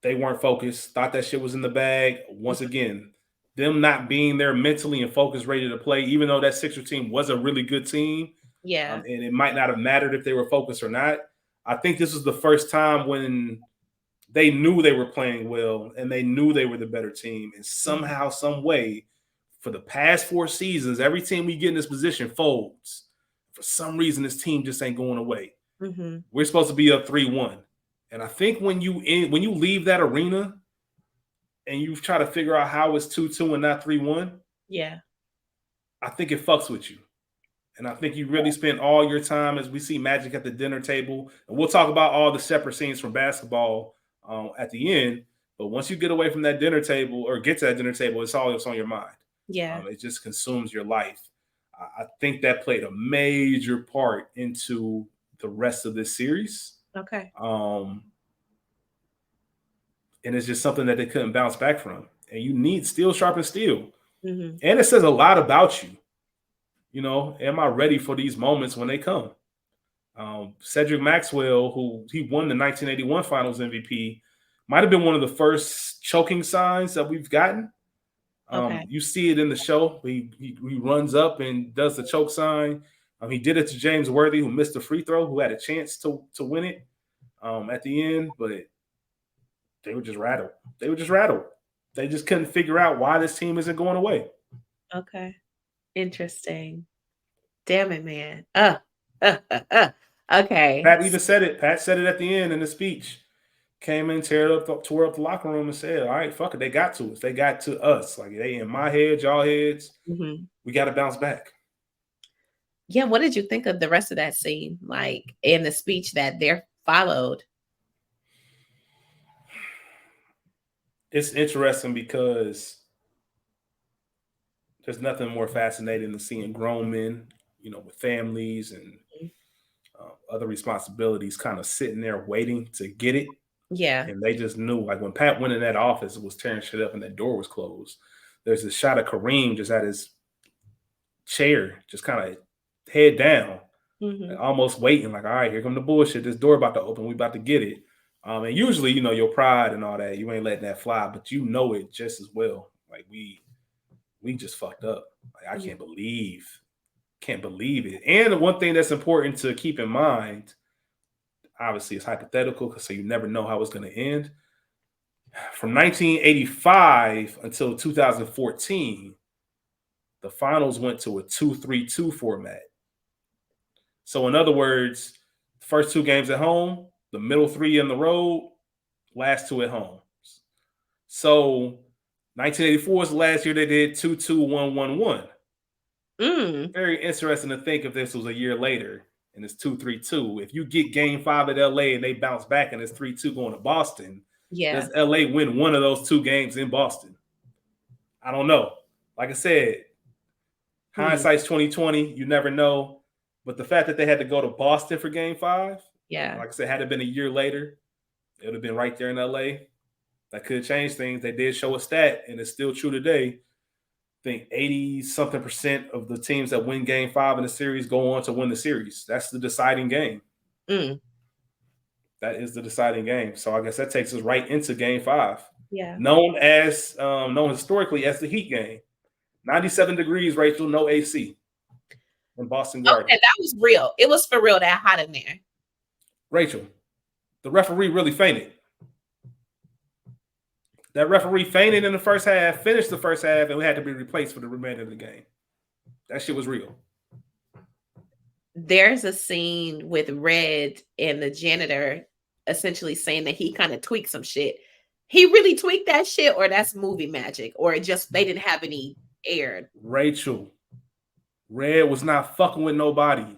They weren't focused. Thought that shit was in the bag. Once again, them not being there mentally and focused, ready to play, even though that Sixer team was a really good team. Yeah. And it might not have mattered if they were focused or not. I think this was the first time when they knew they were playing well and they knew they were the better team. And somehow, some way, for the past 4 seasons, every team we get in this position folds. For some reason, this team just ain't going away. Mm-hmm. We're supposed to be up 3-1. And I think when you leave that arena and you try to figure out how it's 2-2 and not 3-1, yeah, I think it fucks with you. And I think you really spend all your time, as we see Magic at the dinner table. And we'll talk about all the separate scenes from basketball at the end. But once you get away from that dinner table or get to that dinner table, it's all that's on your mind. Yeah. It just consumes your life. I think that played a major part into the rest of this series. Okay. And it's just something that they couldn't bounce back from. And you need steel sharpen steel. Mm-hmm. And it says a lot about you. You know, am I ready for these moments when they come? Cedric Maxwell, who he won the 1981 Finals MVP, might have been one of the first choking signs that we've gotten. Okay. You see it in the show. He runs up and does the choke sign. He did it to James Worthy, who missed the free throw, who had a chance to win it at the end, but they were just rattled. They just couldn't figure out why this team isn't going away. Okay. Interesting. Damn it, man. Okay. Pat even said it. Pat said it at the end in the speech. Came in, tore up the locker room and said, all right, fuck it. They got to us. They got to us. Like, they in my head, y'all heads. Mm-hmm. We got to bounce back. Yeah, what did you think of the rest of that scene? Like, in the speech that there followed? It's interesting because there's nothing more fascinating than seeing grown men, you know, with families and other responsibilities kind of sitting there waiting to get it. Yeah. And they just knew, like when Pat went in that office, it was tearing shit up and that door was closed. There's a shot of Kareem just at his chair, just kind of head down, almost waiting, like, all right, here come the bullshit. This door about to open. We about to get it. And usually, you know, your pride and all that, you ain't letting that fly, but you know it just as well. Like, we just fucked up. Like, I can't believe it. And the one thing that's important to keep in mind, obviously it's hypothetical, so you never know how it's going to end. From 1985 until 2014, the finals went to a 2-3-2 format. So in other words, the first 2 games at home, the middle 3 on the road, last 2 at home. So 1984 is the last year they did 2-2-1-1-1. Very interesting to think if this was a year later and it's 2-3-2. If you get game 5 at LA and they bounce back and it's 3-2 going to Boston, does LA win one of those 2 games in Boston? I don't know. Like I said, hindsight's 2020. You never know. But the fact that they had to go to Boston for game 5, like I said, had it been a year later, it would have been right there in LA. That could change things. They did show a stat, and it's still true today. I think 80-something% of the teams that win game 5 in the series go on to win the series. That's the deciding game. That is the deciding game. So I guess that takes us right into game 5. Known historically as the Heat game. 97 degrees, Rachel, no AC in Boston Garden. Okay, that was real. It was for real that hot in there. Rachel, the referee really fainted. That referee fainted in the first half, finished the first half, and we had to be replaced for the remainder of the game. That shit was real. There's a scene with Red and the janitor essentially saying that he kind of tweaked some shit. He really tweaked that shit, or that's movie magic, or it just they didn't have any air. Rachel, Red was not fucking with nobody.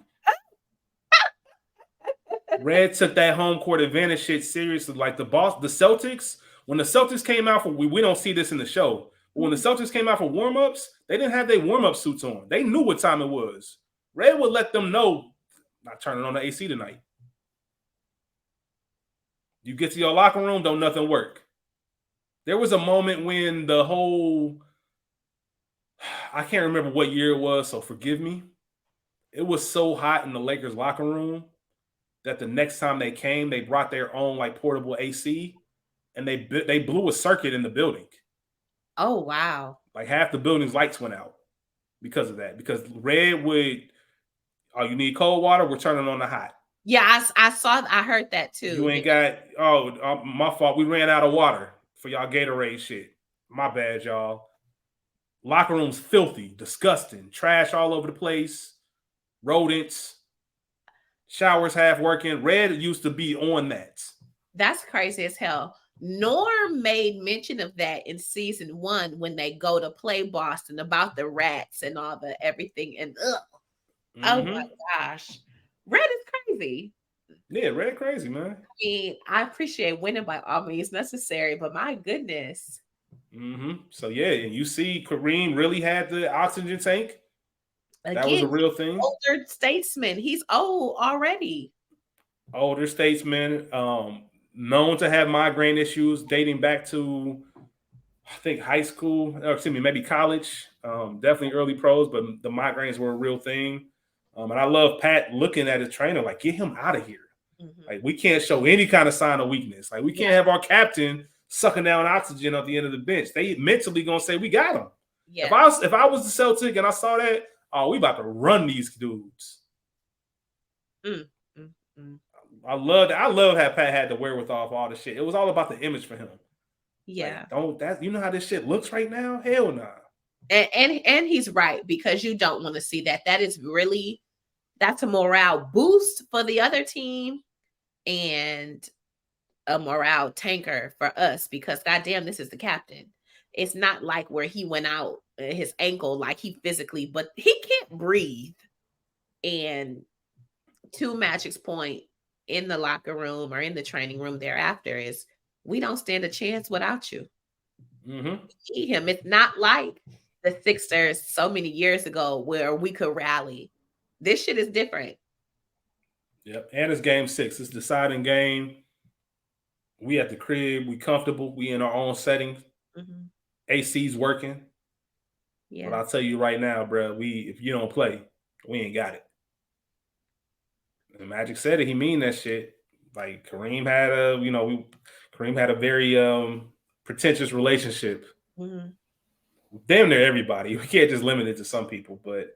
Red took that home court advantage shit seriously. Like the Celtics, when the Celtics came out for we don't see this in the show. But when the Celtics came out for warm-ups, they didn't have their warm-up suits on. They knew what time it was. Red would let them know, not turning on the AC tonight. You get to your locker room, don't nothing work. There was a moment when the whole, I can't remember what year it was, so forgive me. It was so hot in the Lakers locker room that the next time they came, they brought their own like portable AC, and they blew a circuit in the building. Oh, wow. Like half the building's lights went out because of that. Because Red would, oh, you need cold water? We're turning on the hot. Yeah, I heard that too. You ain't got, my fault. We ran out of water for y'all Gatorade shit. My bad, y'all. Locker room's filthy, disgusting, trash all over the place, rodents, showers half working. Red used to be on that. That's crazy as hell. Norm made mention of that in season 1 when they go to play Boston about the rats and all the everything. And oh my gosh, Red is crazy. Yeah, Red crazy, man. I mean, I appreciate winning by all means necessary, but my goodness. So yeah, and you see Kareem really had the oxygen tank. Again, that was a real thing. Older statesman. He's old already. Older statesman, known to have migraine issues dating back to, I think, high school, or excuse me, maybe college. Definitely early pros, but the migraines were a real thing. And I love Pat looking at his trainer like, get him out of here. Like, we can't show any kind of sign of weakness. Like, we can't have our captain sucking down oxygen at the end of the bench. They mentally gonna say we got him. Yeah. If I was the Celtic and I saw that, oh, we about to run these dudes. I love how Pat had the wherewithal for all the shit. It was all about the image for him. Yeah. Like, you know how this shit looks right now? Hell nah. And he's right, because you don't want to see that. That's a morale boost for the other team and a morale tanker for us, because goddamn, this is the captain. It's not like where he went out his ankle, like he physically, but he can't breathe. And to Magic's point in the locker room or in the training room thereafter is, we don't stand a chance without you. We need him. It's not like the Sixers so many years ago where we could rally. This shit is different. Yep. And it's game 6. It's deciding game. We at the crib. We comfortable. We in our own setting. AC's working. Yeah. But I'll tell you right now, bro, if you don't play, we ain't got it. And Magic said it. He mean that shit. Like, Kareem had a very pretentious relationship. Damn near everybody. We can't just limit it to some people, but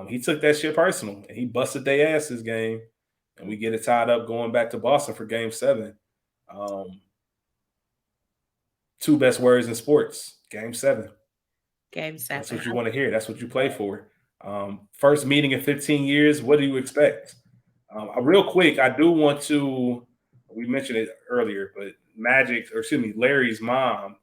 he took that shit personal and he busted their ass this game, and we get it tied up going back to Boston for game 7. 2 best words in sports. Game 7. Game 7. That's what you want to hear. That's what you play for. First meeting in 15 years. What do you expect? Real quick, I do want to, we mentioned it earlier, but Larry's mom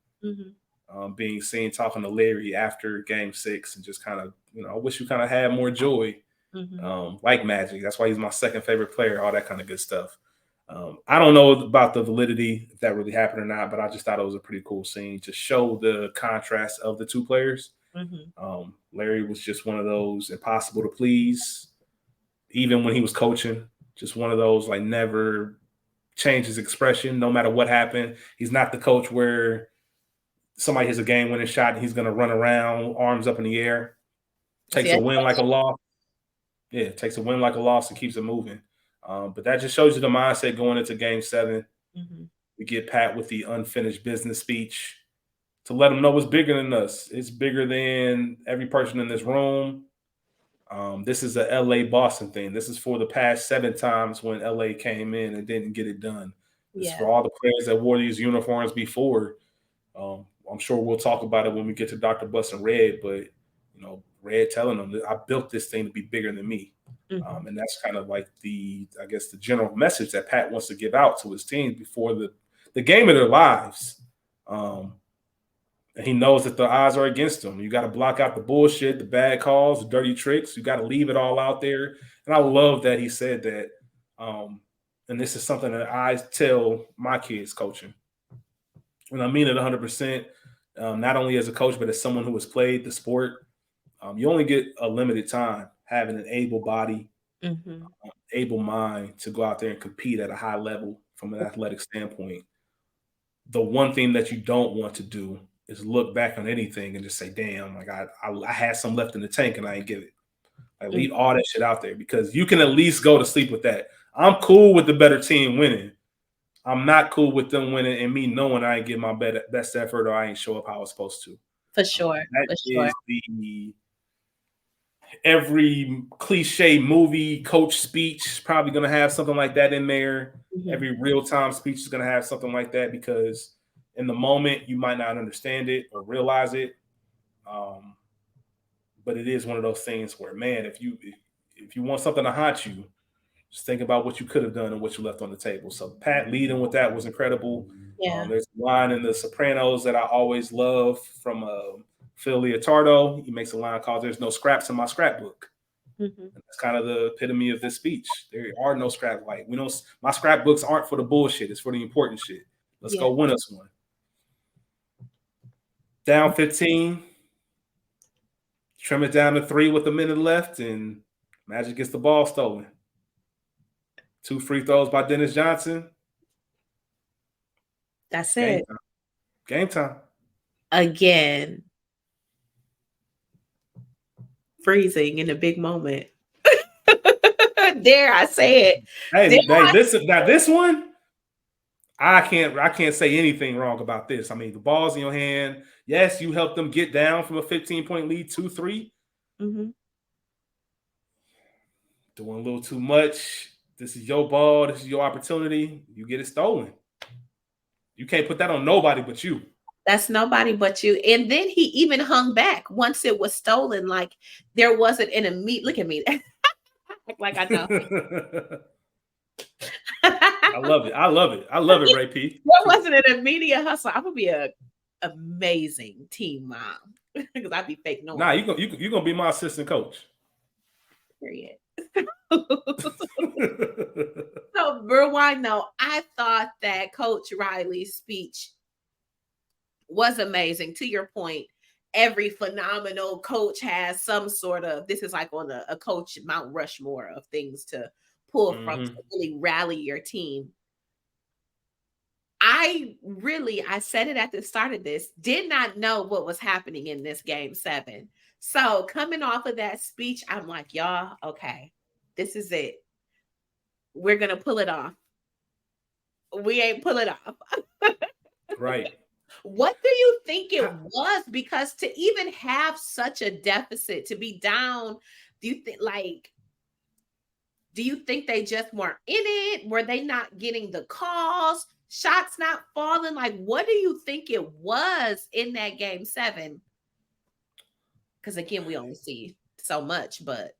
being seen talking to Larry after game 6 and just kind of, I wish you kind of had more joy like Magic. That's why he's my second favorite player, all that kind of good stuff. I don't know about the validity, if that really happened or not, but I just thought it was a pretty cool scene to show the contrast of the two players. Larry was just one of those impossible to please, even when he was coaching, just one of those like never change his expression no matter what happened. He's not the coach where somebody hits a game-winning shot and he's going to run around, arms up in the air. Takes a win like a loss. Yeah, takes a win like a loss and keeps it moving. But that just shows you the mindset going into Game 7. We get Pat with the unfinished business speech to let him know what's bigger than us. It's bigger than every person in this room. This is a LA Boston thing. This is for the past 7 times when LA came in and didn't get it done. It's for all the players that wore these uniforms before. I'm sure we'll talk about it when we get to Dr. Bus and Red, but Red telling them that I built this thing to be bigger than me. And that's kind of like the general message that Pat wants to give out to his team before the game of their lives. And he knows that the odds are against him. You got to block out the bullshit, the bad calls, the dirty tricks. You got to leave it all out there. And I love that he said that. And this is something that I tell my kids coaching. And I mean it 100%, not only as a coach, but as someone who has played the sport. You only get a limited time having an able body, able mind to go out there and compete at a high level from an athletic standpoint. The one thing that you don't want to do is look back on anything and just say, damn, like I had some left in the tank and I ain't give it. Like leave all that shit out there, because you can at least go to sleep with that. I'm cool with the better team winning. I'm not cool with them winning and me knowing I ain't give my best effort or I ain't show up how I was supposed to. For sure. Is every cliche movie coach speech probably going to have something like that in there. Every real-time speech is going to have something like that, because in the moment you might not understand it or realize it. But it is one of those things where, man, if you want something to haunt you, just think about what you could have done and what you left on the table. So Pat leading with that was incredible. There's a line in The Sopranos that I always love from Phil Leotardo. He makes a line called "There's no scraps in my scrapbook." And that's kind of the epitome of this speech. There are no scraps. Like my scrapbooks aren't for the bullshit. It's for the important shit. Let's go win us one. Down 15. Trim it down to 3 with a minute left, and Magic gets the ball stolen. 2 free throws by Dennis Johnson. That's it. Game time. Again. Freezing in a big moment. Dare I say it? This one, I can't say anything wrong about this. I mean, the ball's in your hand. Yes, you helped them get down from a 15-point lead, 2-3. Doing a little too much. This is your ball. This is your opportunity. You get it stolen. You can't put that on nobody but you. That's nobody but you. And then he even hung back once it was stolen. Like there wasn't an immediate. Look at me. Like I know. I love it. I love it, Ray P. There wasn't an immediate hustle. I'm gonna be an amazing team mom because I'd be fake noise. Nah, you gonna be my assistant coach. Period. So, rewind though, I thought that Coach Riley's speech was amazing. To your point, every phenomenal coach has some sort of, this is like on a coach Mount Rushmore of things to pull from to really rally your team. I said it at the start of this, did not know what was happening in this Game 7. So coming off of that speech, I'm like, y'all, okay, this is it. We're going to pull it off. We ain't pull it off. Right. What do you think it was? Because to even have such a deficit, to be down, do you think they just weren't in it? Were they not getting the calls? Shots not falling? Like, what do you think it was in that Game 7? Because again, we only see so much, but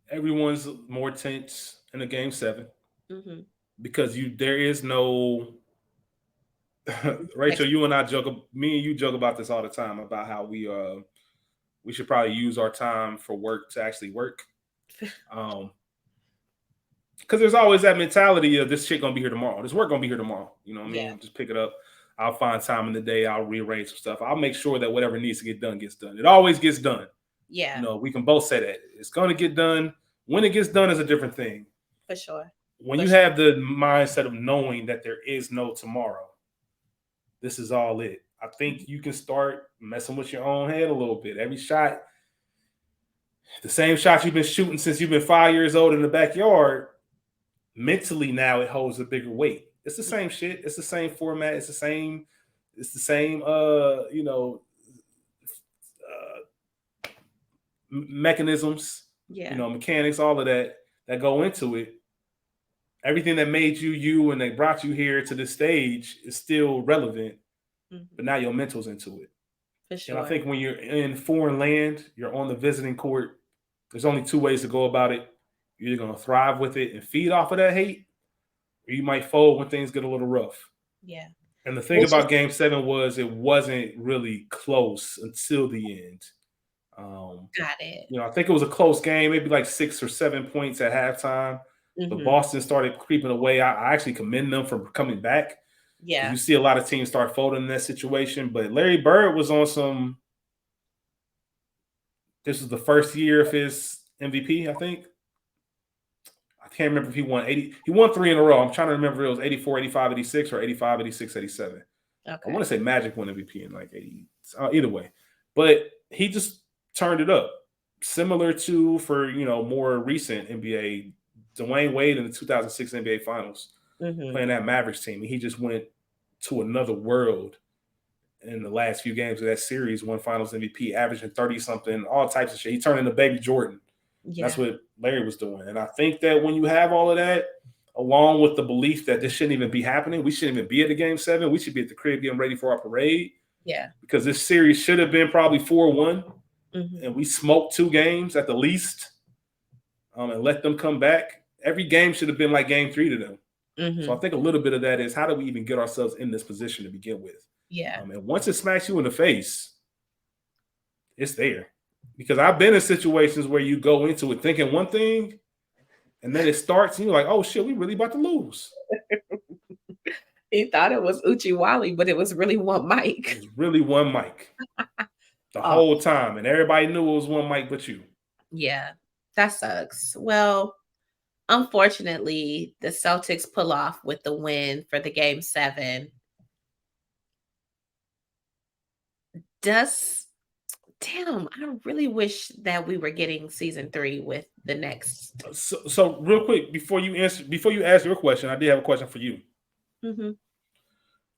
everyone's more tense in a Game 7 because there is no. Rachel, me and you joke about this all the time about how we we should probably use our time for work to actually work. Because there's always that mentality of this shit gonna be here tomorrow. This work gonna be here tomorrow. You know what I mean? Just pick it up. I'll find time in the day. I'll rearrange some stuff. I'll make sure that whatever needs to get done gets done. It always gets done. Yeah. You know, we can both say that. It's gonna get done. When it gets done is a different thing. For sure. When you have the mindset of knowing that there is no tomorrow, this is all it. I think you can start messing with your own head a little bit. Every shot, the same shot you've been shooting since you've been 5 years old in the backyard, mentally now it holds a bigger weight. It's the same shit. It's the same format. It's the same mechanisms, mechanics, all of that go into it. Everything that made you and they brought you here to this stage is still relevant, but now your mental's into it. For sure. And I think when you're in foreign land, you're on the visiting court, there's only two ways to go about it. You're either going to thrive with it and feed off of that hate, or you might fold when things get a little rough. Yeah. And the thing about Game 7 was it wasn't really close until the end. Got it. You know, I think it was a close game, maybe like 6 or 7 points at halftime. But Boston started creeping away. I actually commend them for coming back. Yeah. You see a lot of teams start folding in that situation. But Larry Bird was on some – this was the first year of his MVP, I think. I can't remember if he won 80. He won 3 in a row. I'm trying to remember if it was 84, 85, 86 or 85, 86, 87. Okay. I want to say Magic won MVP in like 80. Either way. But he just turned it up. Similar to, for, you know, more recent NBA, Dwayne Wade in the 2006 NBA Finals, playing that Mavericks team. And he just went to another world in the last few games of that series, won Finals MVP, averaging 30-something, all types of shit. He turned into Baby Jordan. Yeah. That's what Larry was doing. And I think that when you have all of that, along with the belief that this shouldn't even be happening, we shouldn't even be at the Game 7. We should be at the crib getting ready for our parade. Yeah. Because this series should have been probably 4-1. And we smoked 2 games at the least and let them come back. Every game should have been like Game 3 to them. So I think a little bit of that is how do we even get ourselves in this position to begin with? Yeah. And once it smacks you in the face, it's there. Because I've been in situations where you go into it thinking one thing, and then it starts, and you're like, oh, shit, we really about to lose. He thought it was Uchiwali, but it was really one mic. It was really one mic. The whole time. And everybody knew it was one mic but you. Yeah, that sucks. Well, unfortunately, the Celtics pull off with the win for the Game 7. Damn, I really wish that we were getting season 3 with the next. So real quick, before you ask your question, I did have a question for you.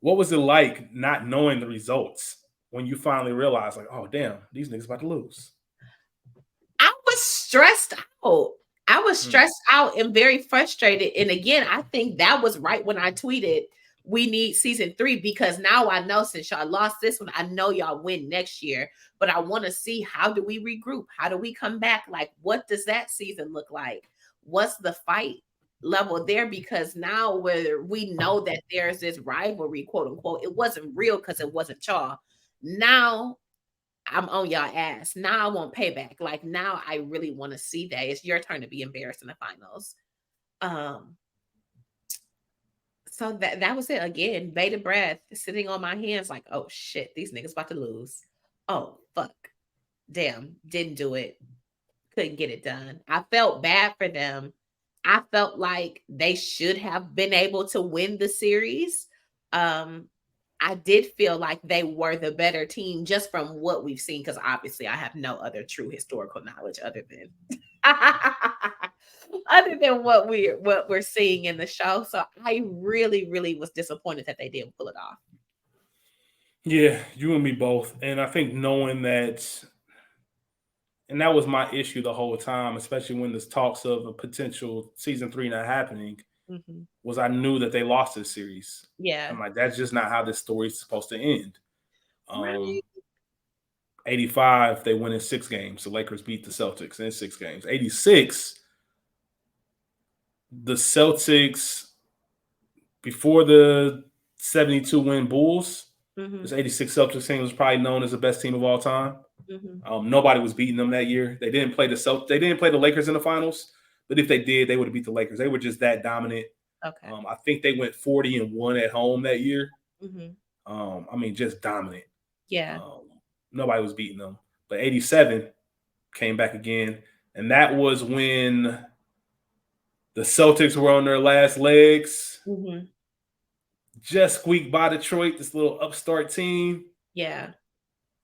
What was it like not knowing the results when you finally realized, like, oh, damn, these niggas about to lose? I was stressed out. I was stressed out and very frustrated. And again, I think that was right when I tweeted, we need season 3, because now I know since y'all lost this one, I know y'all win next year. But I want to see, how do we regroup? How do we come back? Like, what does that season look like? What's the fight level there? Because now where we know that there's this rivalry, quote unquote, it wasn't real because it wasn't y'all. Now I'm on y'all ass. Now I want payback. Like, now I really want to see that. It's your turn to be embarrassed in the finals. So that was it. Again, bated breath, sitting on my hands like, oh shit, these niggas about to lose. Oh fuck. Damn, didn't do it. Couldn't get it done. I felt bad for them. I felt like they should have been able to win the series. I did feel like they were the better team just from what we've seen, because obviously I have no other true historical knowledge other than what we're seeing in the show. So I really, really was disappointed that they didn't pull it off. Yeah, you and me both. And I think knowing that, and that was my issue the whole time, especially when there's talks of a potential season 3 not happening, was I knew that they lost this series. Yeah. I'm like, that's just not how this story is supposed to end. Right. 85, they win in 6 games. The Lakers beat the Celtics in 6 games. 86, the Celtics, before the 72-win Bulls, this 86 Celtics team was probably known as the best team of all time. Nobody was beating them that year. They didn't play They didn't play the Lakers in the finals, but if they did, they would have beat the Lakers. They were just that dominant. Okay. I think they went 40-1 at home that year. I mean, just dominant. Yeah. Nobody was beating them. But 87 came back again, and that was when the Celtics were on their last legs. Just squeaked by Detroit, this little upstart team. Yeah.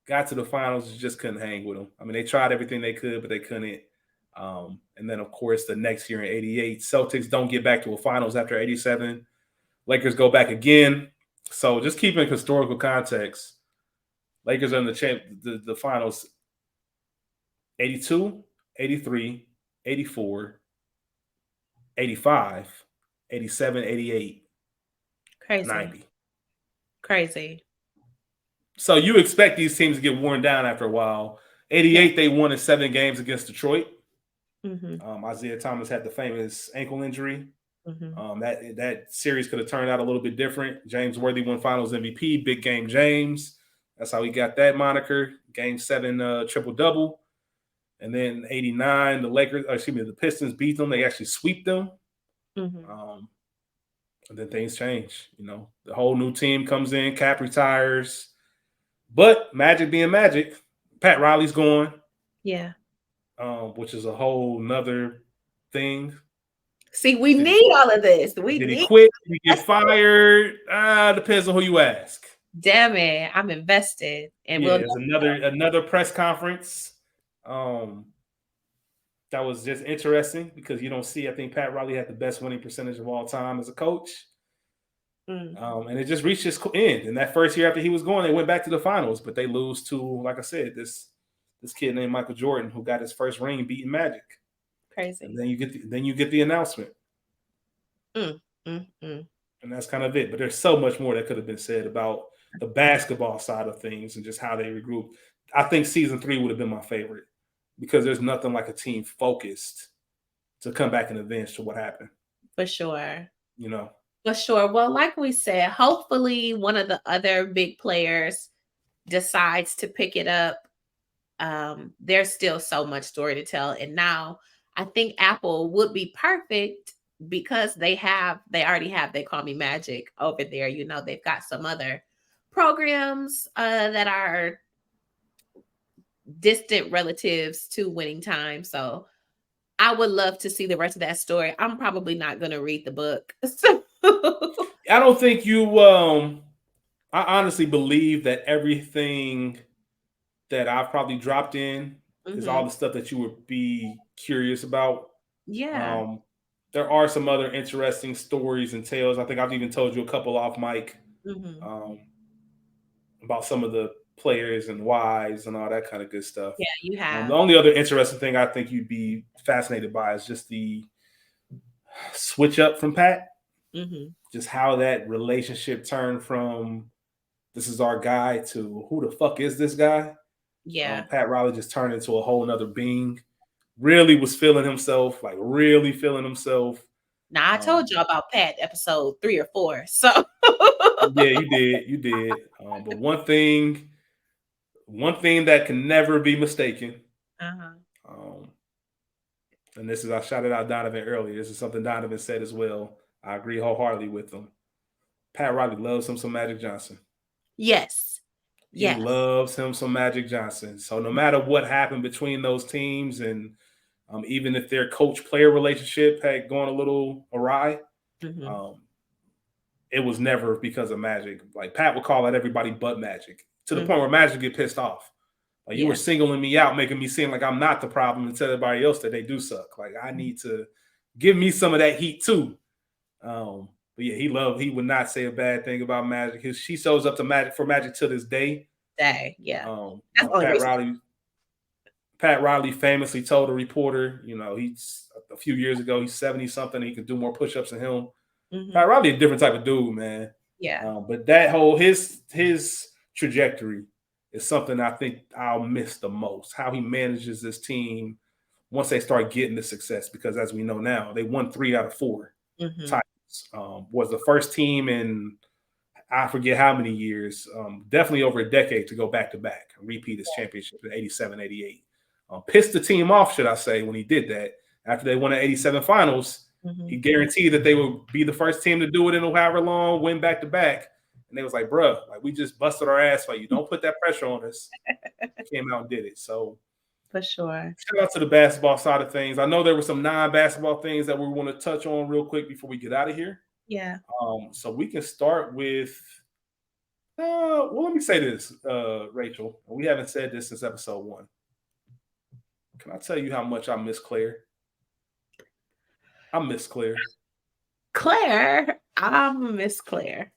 Got to the finals, just couldn't hang with them. I mean, they tried everything they could, but they couldn't. And then, of course, the next year in 88, Celtics don't get back to a finals after 87. Lakers go back again. So just keeping historical context, Lakers are in the finals 82, 83, 84, 85, 87, 88, Crazy. 90. Crazy. So you expect these teams to get worn down after a while. 88, they won in 7 games against Detroit. Isaiah Thomas had the famous ankle injury. That series could have turned out a little bit different. James Worthy won Finals MVP, Big Game James. That's how he got that moniker. Game 7 triple-double. And then 89, the Pistons beat them. They actually sweep them. And then things change. You know, the whole new team comes in. Cap retires. But Magic being Magic, Pat Riley's gone. Yeah. Which is a whole nother thing. See, we need all of this. Did he quit? Did he get fired? Depends on who you ask. Damn it, I'm invested. And there's another press conference. That was just interesting because you don't see. I think Pat Riley had the best winning percentage of all time as a coach. And it just reached its end. And that first year after he was going, they went back to the finals, but they lose to, like I said, this kid named Michael Jordan who got his first ring beating Magic. Crazy. And then you get the announcement. And that's kind of it. But there's so much more that could have been said about the basketball side of things and just how they regrouped. I think season 3 would have been my favorite because there's nothing like a team focused to come back and avenge to what happened. For sure. You know. For sure. Well, like we said, hopefully one of the other big players decides to pick it up. There's still so much story to tell. And now I think Apple would be perfect because they already have They Call Me Magic over there. You know, they've got some other programs that are distant relatives to Winning Time. So I would love to see the rest of that story. I'm probably not going to read the book. So I don't think you I honestly believe that everything that I've probably dropped in is all the stuff that you would be curious about. Yeah. There are some other interesting stories and tales. I think I've even told you a couple off mic about some of the players and wives and all that kind of good stuff. Yeah, you have. The only other interesting thing I think you'd be fascinated by is just the switch up from Pat. Just how that relationship turned from this is our guy to who the fuck is this guy? Yeah. Pat Riley just turned into a whole nother being. Really was feeling himself, like really feeling himself. Now I told you about Pat episode 3 or 4. So yeah, you did. But one thing that can never be mistaken. And this is, I shouted out Donovan earlier. This is something Donovan said as well. I agree wholeheartedly with him. Pat Riley loves him some Magic Johnson. Yes. He loves him some Magic Johnson. So no matter what happened between those teams, and even if their coach-player relationship had gone a little awry, it was never because of Magic. Like Pat would call out everybody but Magic to the point where Magic get pissed off. Like you were singling me out, making me seem like I'm not the problem, and tell everybody else that they do suck. Like I need to give me some of that heat too. But yeah, he would not say a bad thing about Magic. She shows up to Magic to this day. Pat Riley famously told a reporter, he's a few years ago, he's 70 something, he can do more push-ups than him. Pat Riley, a different type of dude, man. Yeah. But that whole his trajectory is something I think I'll miss the most. How he manages this team once they start getting the success, because as we know now, they won 3 out of 4 titles. Was the first team in I forget how many years, definitely over a decade to go back to back, repeat his championship in 87, 88. Pissed the team off, should I say, when he did that. After they won the 87 finals, he guaranteed that they would be the first team to do it in however long, win back to back. And they was like, bruh, like we just busted our ass for you. Don't put that pressure on us. Came out and did it. So for sure. Shout out to the basketball side of things. I know there were some non-basketball things that we want to touch on real quick before we get out of here. Yeah. So we can start with well, let me say this, Rachel. We haven't said this since episode 1. Can I tell you how much I miss Claire? I miss Claire. Claire, I miss Claire.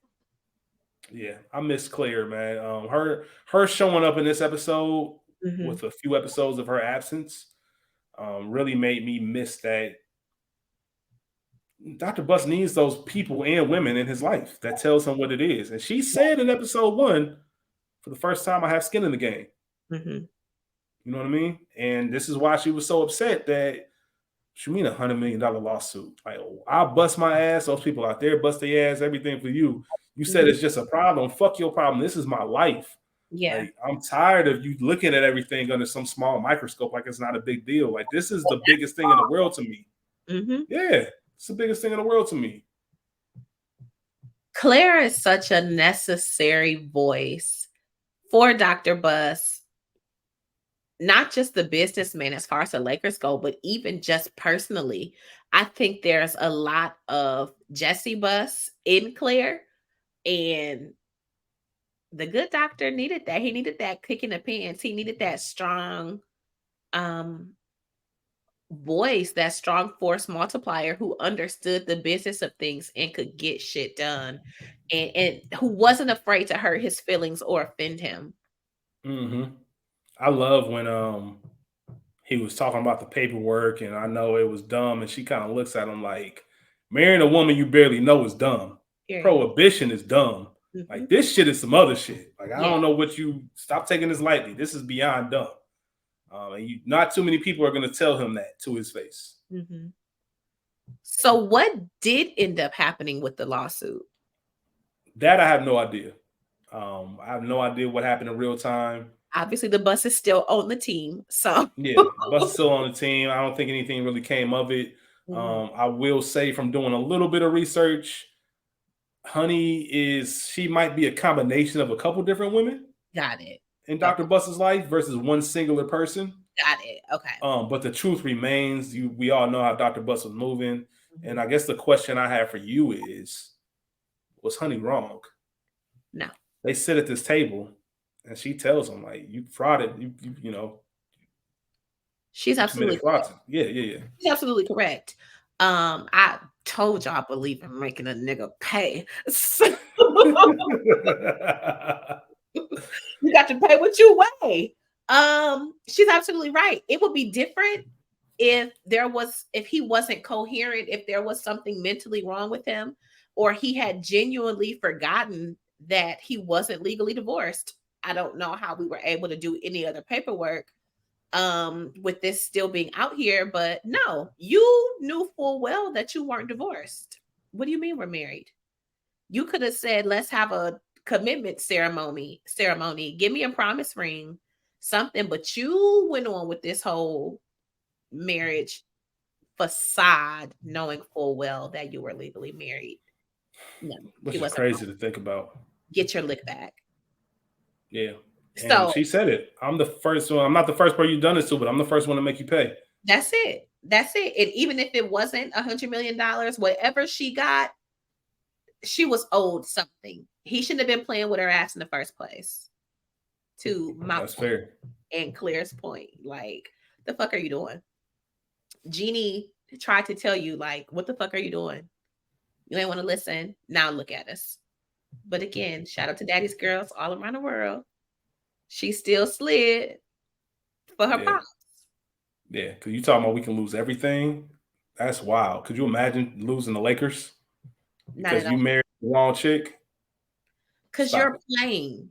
Yeah, I miss Claire, man. Her showing up in this episode with a few episodes of her absence really made me miss that. Dr. Buss needs those people and women in his life that tells him what it is. And she said in episode 1, for the first time, I have skin in the game. You know what I mean? And this is why she was so upset that she mean $100 million lawsuit. Like, I'll bust my ass. Those people out there bust their ass, everything for you. You said it's just a problem. Fuck your problem. This is my life. Yeah. Like, I'm tired of you looking at everything under some small microscope like it's not a big deal. Like, this is the biggest thing in the world to me. Yeah. It's the biggest thing in the world to me. Claire is such a necessary voice for Dr. Buss, not just the businessman as far as the Lakers go, but even just personally. I think there's a lot of Jessie Buss in Claire, and the good doctor needed that. He needed that kick in the pants. He needed that strong voice, that strong force multiplier who understood the business of things and could get shit done, and who wasn't afraid to hurt his feelings or offend him. I love when he was talking about the paperwork, and I know it was dumb, and she kind of looks at him like, marrying a woman you barely know is dumb. Prohibition is dumb. Like, this shit is some other shit. Like, I don't know what you stop taking this lightly. This is beyond dumb. And not too many people are going to tell him that to his face. So what did end up happening with the lawsuit? That I have no idea. I have no idea what happened in real time. Obviously, the Buss is still on the team. So yeah, Buss is still on the team. I don't think anything really came of it. I will say, from doing a little bit of research, Honey she might be a combination of a couple different women. Got it. In Dr. Buss's life versus one singular person. Got it. Okay. But the truth remains, we all know how Dr. Buss was moving. And I guess the question I have for you is, was Honey wrong? No. They sit at this table and she tells him, like, you frauded, you know. She's absolutely correct. Yeah. She's absolutely correct. I told y'all I believe in making a nigga pay. You got to pay what you weigh. She's absolutely right. It would be different if he wasn't coherent, if there was something mentally wrong with him, or he had genuinely forgotten that he wasn't legally divorced. I don't know how we were able to do any other paperwork with this still being out here, but no, you knew full well that you weren't divorced. What do you mean we're married? You could have said, let's have a commitment ceremony, give me a promise ring, something, but you went on with this whole marriage facade knowing full well that you were legally married. No, which is crazy to think about. Get your lick back. Yeah. And so she said it. I'm the first one. I'm not the first person you've done this to, but I'm the first one to make you pay. That's it. And even if it wasn't $100 million, whatever she got, she was owed something. He shouldn't have been playing with her ass in the first place. That's fair. And Claire's point, like, the fuck are you doing? Jeannie tried to tell you, like, what the fuck are you doing? You ain't want to listen. Now look at us. But again, shout out to Daddy's girls all around the world. She still slid for her pops. Yeah, because you talking about we can lose everything. That's wild. Could you imagine losing the Lakers? Because you married the wrong chick? Because you're playing.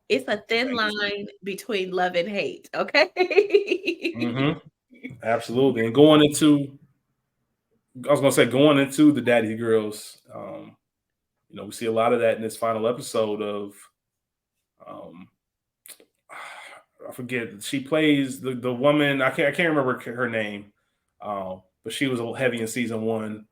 It's a thin line between love and hate, okay? Absolutely. And going into the Daddy girls, We see a lot of that in this final episode of um I forget, she plays the woman, I can't remember her name. But she was a little heavy in season 1.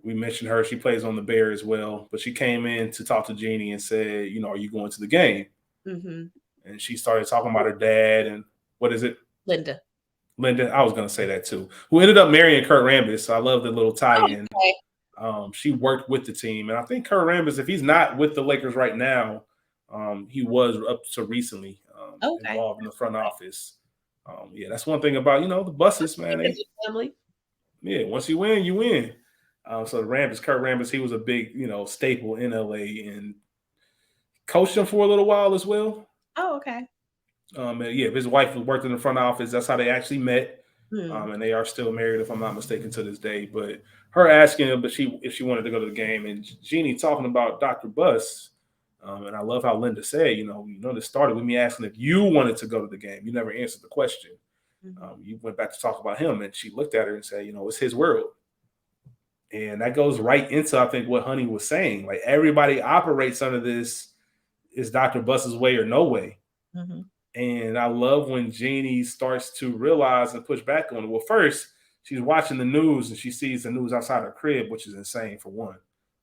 We mentioned her. She plays on the Bear as well, but she came in to talk to Jeannie and said, "Are you going to the game?" Mm-hmm. And she started talking about her dad and what is it? Linda. Linda. I was going to say that too. Who ended up marrying Kurt Rambis. So I love the little tie-in. Okay. She worked with the team, and I think Kurt Rambis, if he's not with the Lakers right now, he was up to recently involved in the front office. Yeah, that's one thing about the buses, man. Family. Yeah, once you win, you win. So Kurt Rambis, he was a big staple in LA and coached him for a little while as well. Oh, okay. And yeah, his wife worked in the front office. That's how they actually met. Hmm. And they are still married, if I'm not mistaken, to this day. But her asking him, if she wanted to go to the game, and Jeannie talking about Dr. Buss. And I love how Linda said, this started with me asking if you wanted to go to the game. You never answered the question. Mm-hmm. You went back to talk about him, and she looked at her and said, it's his world. And that goes right into, I think, what Honey was saying. Like, everybody operates under this is Dr. Buss's way or no way. Mm-hmm. And I love when Jeannie starts to realize and push back on it. Well, first, she's watching the news and she sees the news outside her crib, which is insane for one.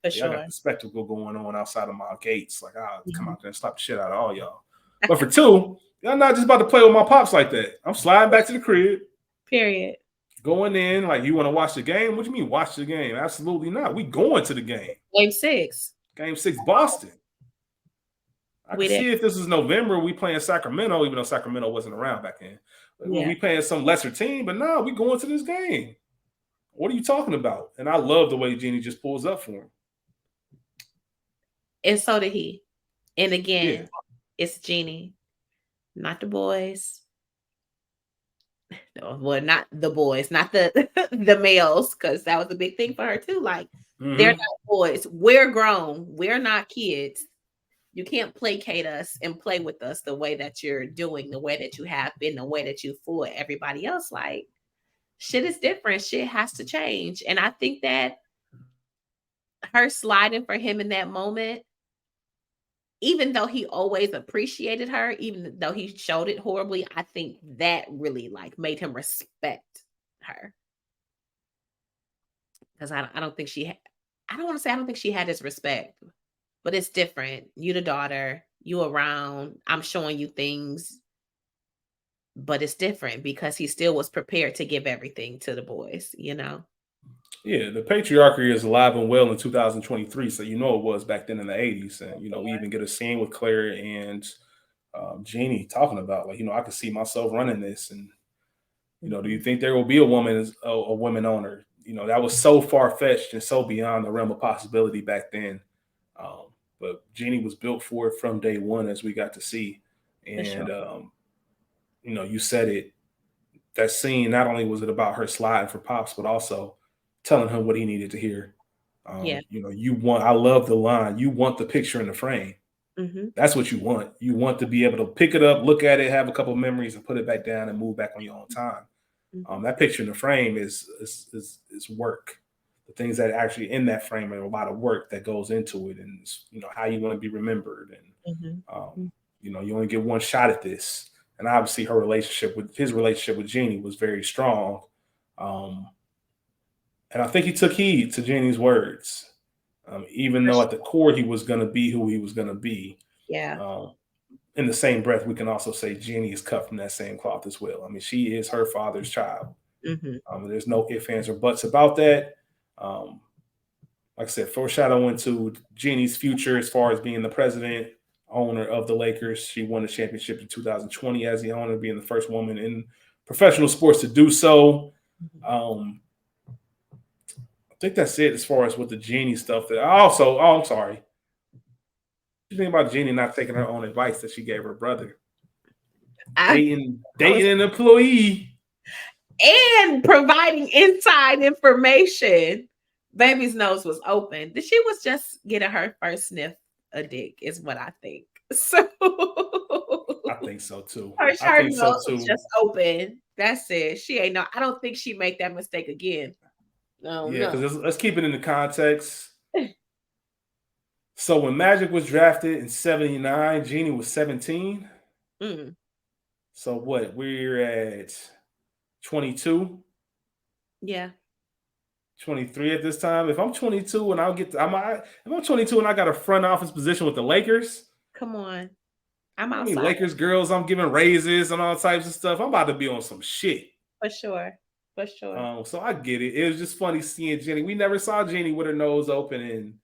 For sure. I got the spectacle going on outside of my gates. Like, I'll come out there and slap the shit out of all y'all. But for two, y'all not just about to play with my pops like that. I'm sliding back to the crib. Period. Going in, like, you want to watch the game? What do you mean watch the game? Absolutely not. We going to the game. Game 6. Game 6, Boston. I can see if this is November, we playing Sacramento, even though Sacramento wasn't around back then. Yeah. We playing some lesser team, but no, we going to this game. What are you talking about? And I love the way Jeannie just pulls up for him. And so did he. And again, It's Jeannie, not the boys. No, well, not the boys, not the males, because that was a big thing for her too. Like, they're not boys. We're grown. We're not kids. You can't placate us and play with us the way that you're doing, the way that you have been, the way that you fool everybody else. Like, shit is different. Shit has to change. And I think that her sliding for him in that moment, even though he always appreciated her, even though he showed it horribly, I think that really made him respect her. Because I don't think I don't want to say I don't think she had his respect. But it's different. You the daughter, you around, I'm showing you things. But it's different because he still was prepared to give everything to the boys, Yeah, the patriarchy is alive and well in 2023. So it was back then in the 80s. And, we even get a scene with Claire and Jeannie talking about, I could see myself running this. And, do you think there will be a woman owner? That was so far-fetched and so beyond the realm of possibility back then. But Jeannie was built for it from day one, as we got to see. And, you said it, that scene, not only was it about her sliding for Pops, but also telling him what he needed to hear. I love the line, you want the picture in the frame. Mm-hmm. That's what you want. You want to be able to pick it up, look at it, have a couple of memories and put it back down and move back on your own time. Mm-hmm. That picture in the frame is work. The things that actually in that frame are a lot of work that goes into it, and how you want to be remembered. And you only get one shot at this. And obviously, his relationship with Jeannie was very strong. And I think he took heed to Jeannie's words, even though at the core he was going to be who he was going to be. Yeah. In the same breath, we can also say Jeannie is cut from that same cloth as well. I mean, she is her father's child. Mm-hmm. There's no ifs, ands, or buts about that. Like I said, foreshadowing to Jeannie's future as far as being the president, owner of the Lakers. She won the championship in 2020 as the owner, being the first woman in professional sports to do so. I think that's it as far as with the Jeannie stuff. I'm sorry. What do you think about Jeannie not taking her own advice that she gave her brother? Dating an employee. And providing inside information. Baby's nose was open. She was just getting her first sniff of dick, is what I think. So I think so too. Her nose was just open. That's it. I don't think she make that mistake again. No. Yeah, because let's keep it in the context. So when Magic was drafted in 79, Jeannie was 17. Mm. So what? We're at 22, Yeah. 23 at this time. If I'm 22 and if I'm 22 and I got a front office position with the Lakers, Come on. I'm I mean outside Lakers girls, I'm giving raises and all types of stuff. I'm about to be on some shit. for sure. For sure. So I get it. It was just funny seeing Jenny. We never saw Jenny with her nose open and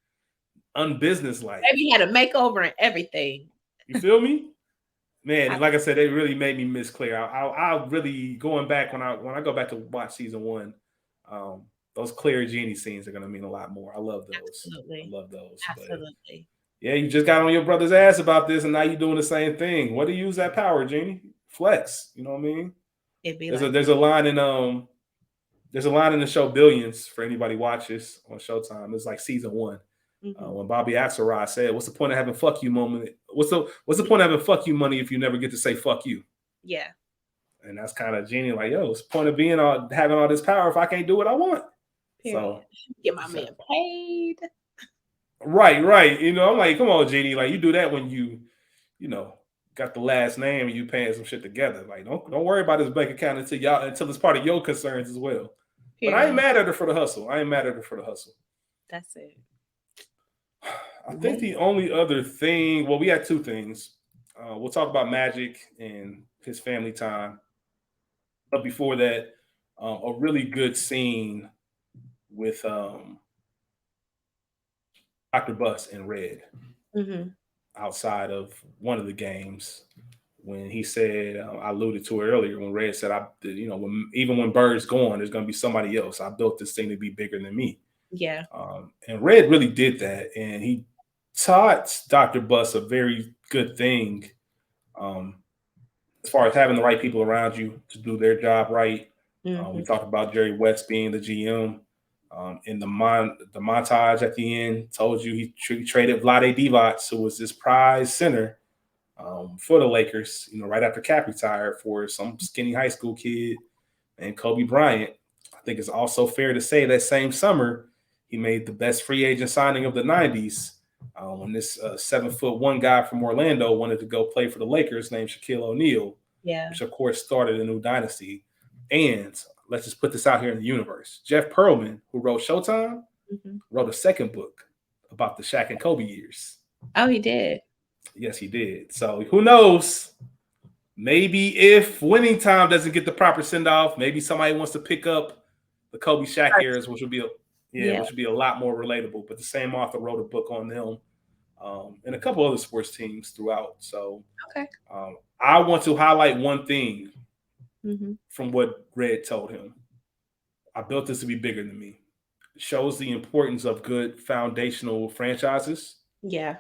unbusinesslike. Baby had a makeover and everything. You feel me? Man, like I said, they really made me miss Claire. I really going back when I go back to watch season 1, those Claire Jeannie scenes are gonna mean a lot more. I love those. Absolutely. I love those. Absolutely. But yeah, you just got on your brother's ass about this, and now you're doing the same thing. What do you use that power, Jeannie? Flex. You know what I mean? It'd be There's a line in the show Billions for anybody watches on Showtime. It's like season 1. When Bobby Axelrod said, "What's the point of having fuck you moment? What's the point of having fuck you money if you never get to say fuck you?" Yeah. And that's kind of Jeannie like, yo, what's the point of having all this power if I can't do what I want? Period. So get my man paid. Right. You know, I'm like, come on, Jeannie. Like, you do that when you got the last name and you paying some shit together. Like, don't worry about his bank account until it's part of your concerns as well. Period. But I ain't mad at her for the hustle. That's it. I think the only other thing, well, we had 2 things. We'll talk about Magic and his family time. But before that, a really good scene with Dr. Buss and Red outside of one of the games when he said, I alluded to it earlier, when Red said, even when Bird's gone, there's going to be somebody else. I built this thing to be bigger than me. Yeah. And Red really did that. And he taught Dr. Buss a very good thing as far as having the right people around you to do their job right. We talked about Jerry West being the GM. In the montage at the end, told you he traded Vlade Divac, who was this prize center for the Lakers, right after Cap retired, for some skinny high school kid and Kobe Bryant. I think it's also fair to say that same summer, he made the best free agent signing of the 90s when this 7'1" guy from Orlando wanted to go play for the Lakers named Shaquille O'Neal, which of course started a new dynasty. And let's just put this out here in the universe. Jeff Pearlman, who wrote Showtime, wrote a second book about the Shaq and Kobe years. Oh, he did? Yes, he did. So who knows? Maybe if Winning Time doesn't get the proper send-off, maybe somebody wants to pick up the Kobe Shaq eras, which would be a lot more relatable. But the same author wrote a book on them and a couple other sports teams throughout. So I want to highlight one thing from what Red told him. I built this to be bigger than me. It shows the importance of good foundational franchises. Yeah.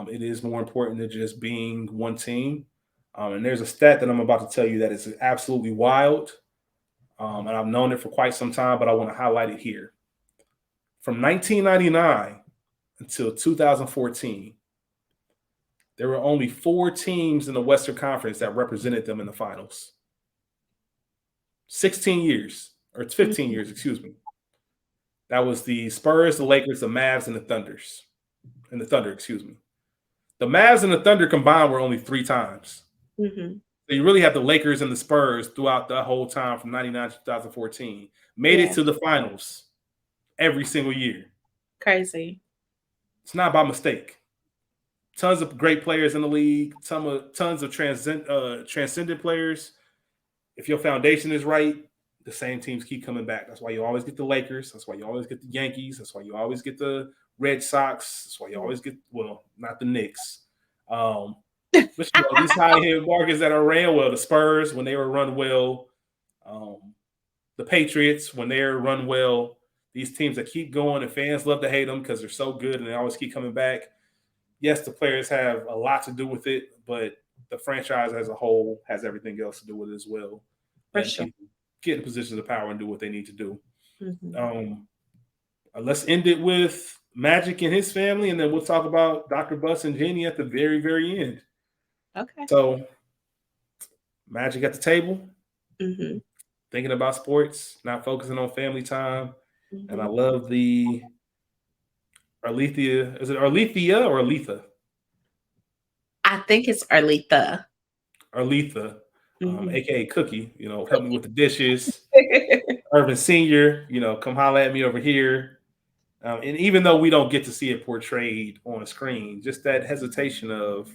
It is more important than just being one team. And there's a stat that I'm about to tell you that is absolutely wild. And I've known it for quite some time, but I want to highlight it here. From 1999 until 2014, there were only 4 teams in the Western Conference that represented them in the finals. 16 years, or it's 15 years, excuse me. That was the Spurs, the Lakers, the Mavs, and the Thunder, excuse me. The Mavs and the Thunder combined were only 3 times. So you really have the Lakers and the Spurs throughout the whole time from 99 to 2014. Made it to the finals every single year. Crazy. It's not by mistake. Tons of great players in the league, tons of transcendent players. If your foundation is right, the same teams keep coming back. That's why you always get the Lakers. That's why you always get the Yankees. That's why you always get the Red Sox. That's why you always get, well, not the Knicks. But these high-end markets that are ran well, the Spurs, when they were run well, the Patriots, when they're run well, these teams that keep going and fans love to hate them because they're so good and they always keep coming back. Yes, the players have a lot to do with it, but the franchise as a whole has everything else to do with it as well. For sure. Get in positions of power and do what they need to do. Let's end it with Magic and his family, and then we'll talk about Dr. Buss and Jeannie at the very, very end. Okay. So, Magic at the table, thinking about sports, not focusing on family time. And I love the Arlethea. Is it Arlethea or Aletha? I think it's Arletha. Arletha, Mhm. aka Cookie. Help me with the dishes. Irvin Senior. Come holla at me over here. And even though we don't get to see it portrayed on a screen, just that hesitation of,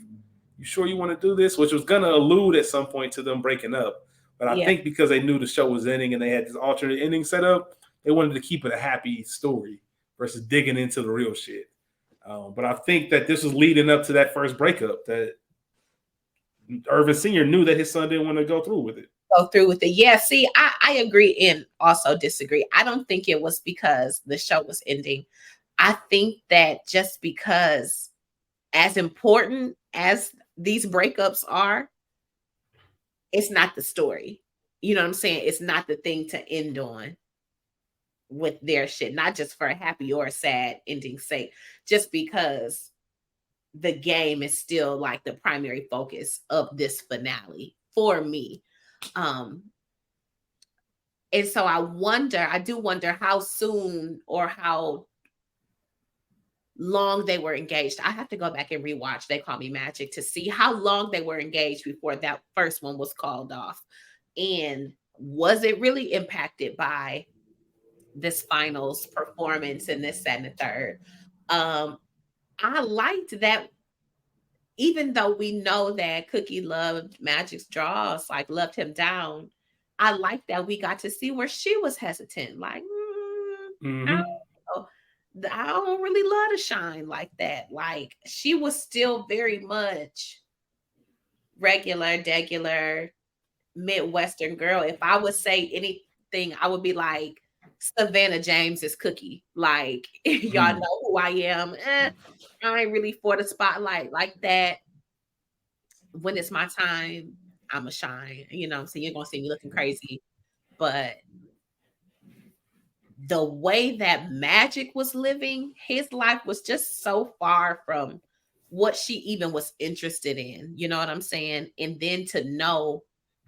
you sure you want to do this? Which was going to allude at some point to them breaking up. But I Yeah. think because they knew the show was ending and they had this alternate ending set up, they wanted to keep it a happy story versus digging into the real shit. But I think that this was leading up to that first breakup, that Irvin Sr. knew that his son didn't want to go through with it. Go through with it. Yeah, see, I agree and also disagree. I don't think it was because the show was ending. I think that just because, as important as these breakups are, it's not the story. You know what I'm saying? It's not the thing to end on with their shit, not just for a happy or a sad ending sake, just because the game is still like the primary focus of this finale for me. Um, and so I do wonder how soon or how long they were engaged. I have to go back and rewatch They Call Me Magic to see how long they were engaged before that first one was called off. And was it really impacted by this finals performance and this, that, and the third? I liked that, even though we know that Cookie loved Magic's draws, like loved him down. I like that we got to see where she was hesitant, like, I Mm-hmm. don't know. I don't really love to shine like that. Like, she was still very much regular, degular, Midwestern girl. If I would say anything, I would be like Savannah James's Cookie. Like, y'all Mm. know who I am. I ain't really for the spotlight like that. When it's my time, I'm a shine. You know what I'm saying? You're gonna see me looking crazy. But the way that Magic was living, his life was just so far from what she even was interested in. You know what I'm saying? And then to know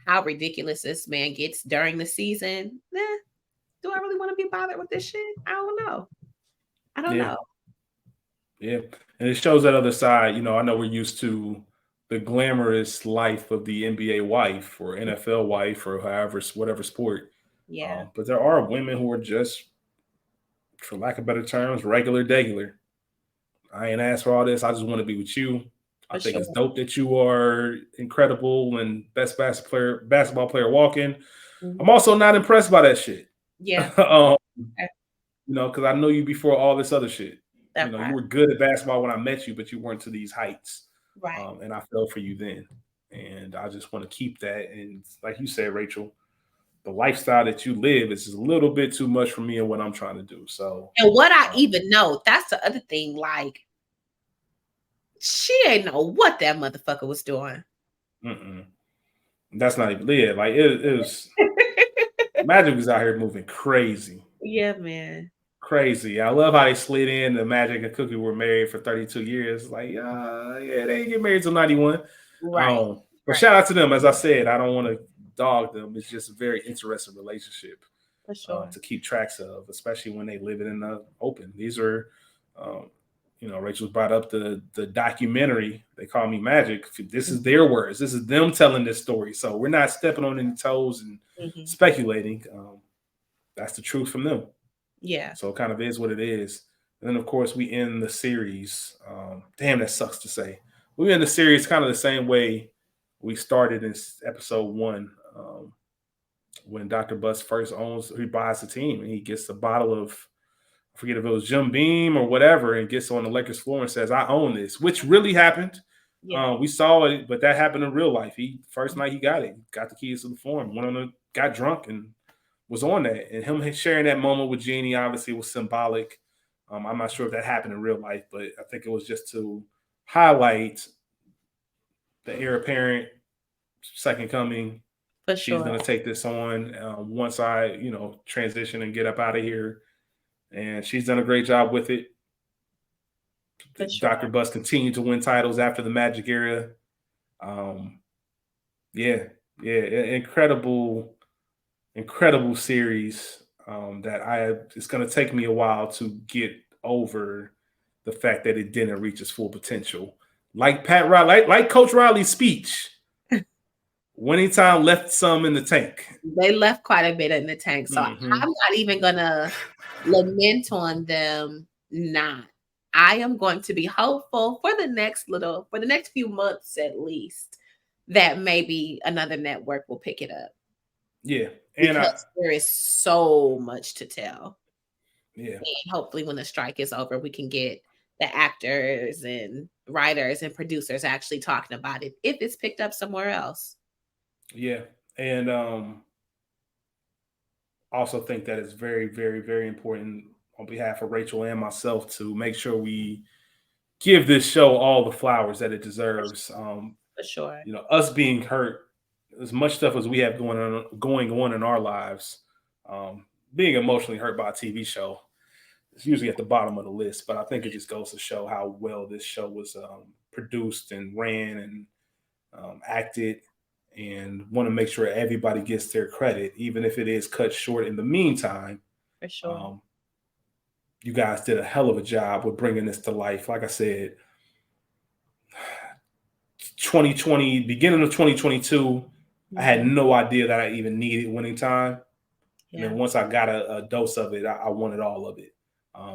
how ridiculous this man gets during the season, do I really want to be bothered with this shit? I don't know. I don't Yeah. know. Yeah. And it shows that other side. I know we're used to the glamorous life of the NBA wife or NFL wife or however, whatever sport. Yeah. But there are women who are just, for lack of better terms, regular, degular. I ain't asked for all this. I just want to be with you. I For think sure. it's dope that you are incredible and best basketball player walking. I'm Mhm. also not impressed by that shit. Yeah. um, Okay. because I know you before all this other shit. That You part. were good at basketball when I met you, but you weren't to these heights. Right. And I fell for you then. And I just want to keep that. And like you said, Rachel, the lifestyle that you live is just a little bit too much for me and what I'm trying to do. So, And what I even know, that's the other thing. Like, she ain't know what that motherfucker was doing. mm-mm. That's not even live. Like it was. Magic was out here moving crazy, Yeah, man. crazy. I love how they slid in. The Magic and Cookie were married for 32 years. Like, yeah, they didn't get married till 91. Right. But Right. shout out to them. As I said, I don't want to dog them. It's just a very interesting relationship For sure. to keep tracks of, especially when they live it in the open. These are, um, Rachel's brought up the documentary. They Call Me Magic. This is their words. This is them telling this story. So we're not stepping on any toes and Mhm. speculating. That's the truth from them. Yeah. So it kind of is what it is. And then, of course, we end the series. Damn, that sucks to say. We end the series kind of the same way we started in episode 1, when Dr. Bus first he buys the team and he gets a bottle of, I forget if it was Jim Beam or whatever, and gets on the Lakers floor and says, "I own this," which really happened. Yeah. We saw it, but that happened in real life. First night he got it, got the keys to the farm, got drunk and was on that. And him sharing that moment with Jeannie obviously was symbolic. I'm not sure if that happened in real life, but I think it was just to highlight the heir apparent, second coming. For She's sure. going to take this on once I, transition and get up out of here. And she's done a great job with it. For sure. Dr. Bus continued to win titles after the Magic era. Yeah, incredible series that it's going to take me a while to get over the fact that it didn't reach its full potential. Like Pat Riley, like Coach Riley's speech, Winning Time left some in the tank. They left quite a bit in the tank. So I'm Mhm. not even gonna lament on them not. I am going to be hopeful for the next few months at least, that maybe another network will pick it up. Yeah. And Because there is so much to tell. yeah. And hopefully when the strike is over, we can get the actors and writers and producers actually talking about it if it's picked up somewhere else. Yeah. And also think that it's very, very, very important on behalf of Rachel and myself to make sure we give this show all the flowers that it deserves. For sure. You know, us being hurt, as much stuff as we have going on in our lives, being emotionally hurt by a TV show is usually at the bottom of the list. But I think it just goes to show how well this show was produced and ran and acted, and want to make sure everybody gets their credit, even if it is cut short in the meantime. For sure. You guys did a hell of a job with bringing this to life. Like I said, 2020, beginning of 2022, I had no idea that I even needed Winning Time. And then once I got a dose of it, I wanted all of it.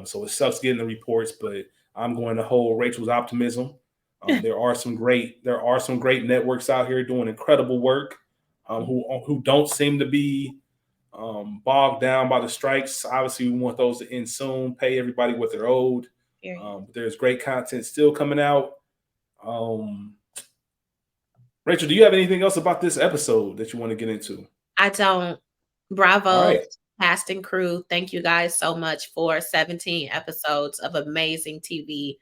So it sucks getting the reports, but I'm going to hold Rachel's optimism. There are some great networks out here doing incredible work, who don't seem to be bogged down by the strikes. Obviously, we want those to end soon, pay everybody what they're owed. There's great content still coming out. Rachel, do you have anything else about this episode that you want to get into? I don't. Bravo, cast and crew. Thank you guys so much for 17 episodes of amazing TV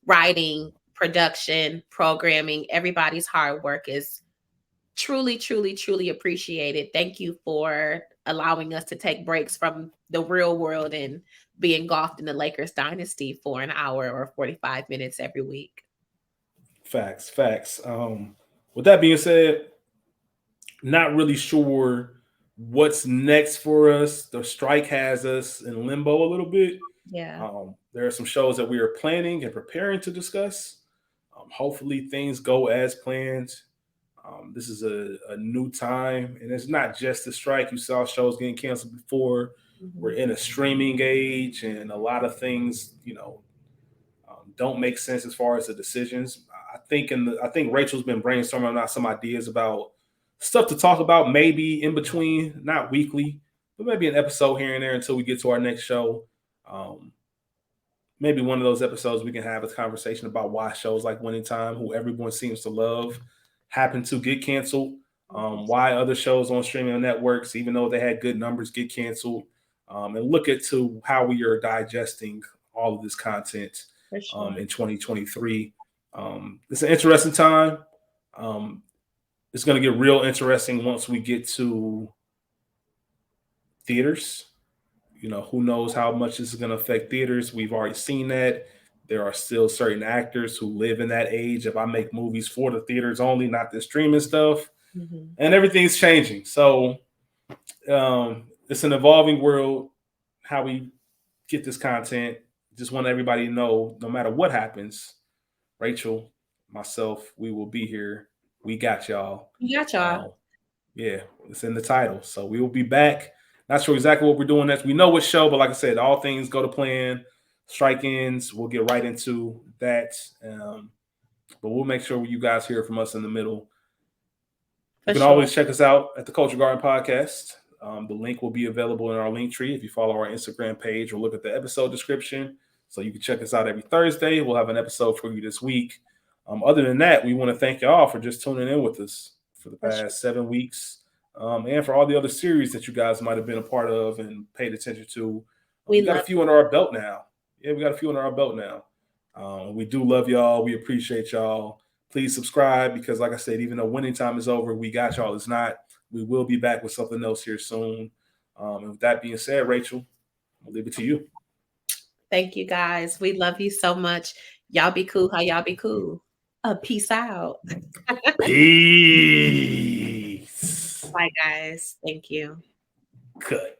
writing, production, programming. Everybody's hard work is truly, truly, truly appreciated. Thank you for allowing us to take breaks from the real world and be engulfed in the Lakers dynasty for an hour or 45 minutes every week. Facts. With that being said, not really sure what's next for us. The strike has us in limbo a little bit. Yeah. There are some shows that we are planning and preparing to discuss. Hopefully things go as planned. This is a new time, and it's not just the strike. You saw shows getting canceled before. We're in a streaming age, and a lot of things, don't make sense as far as the decisions. I think Rachel's been brainstorming out some ideas about stuff to talk about, maybe in between, not weekly, but maybe an episode here and there until we get to our next show. Maybe one of those episodes we can have a conversation about why shows like Winning Time, who everyone seems to love, happen to get canceled. Why other shows on streaming networks, even though they had good numbers, get canceled. And look to how we are digesting all of this content in 2023. It's an interesting time. It's going to get real interesting once we get to theaters. Who knows how much this is going to affect theaters. We've already seen that. There are still certain actors who live in that age. If I make movies for the theaters only, not the streaming stuff, and everything's changing. So it's an evolving world, how we get this content. Just want everybody to know, no matter what happens, Rachel, myself, we will be here. We got y'all. Yeah, it's in the title. So we will be back. Not sure exactly what we're doing next. We know what show, but like I said, all things go to plan. Strike ends. We'll get right into that. But we'll make sure you guys hear from us in the middle. You can always check us out at the Culture Garden Podcast. The link will be available in our link tree if you follow our Instagram page or look at the episode description. So you can check us out every Thursday. We'll have an episode for you this week. Other than that, we want to thank y'all for just tuning in with us for the past 7 weeks, and for all the other series that you guys might have been a part of and paid attention to. We got a few under our belt now. Yeah, we got a few under our belt now. We do love y'all. We appreciate y'all. Please subscribe because, like I said, even though Winning Time is over, we got y'all. It's not. We will be back with something else here soon. And with that being said, Rachel, I'll leave it to you. Thank you, guys. We love you so much. Y'all be cool. How y'all be cool? Peace out. Peace. Bye, guys. Thank you. Good.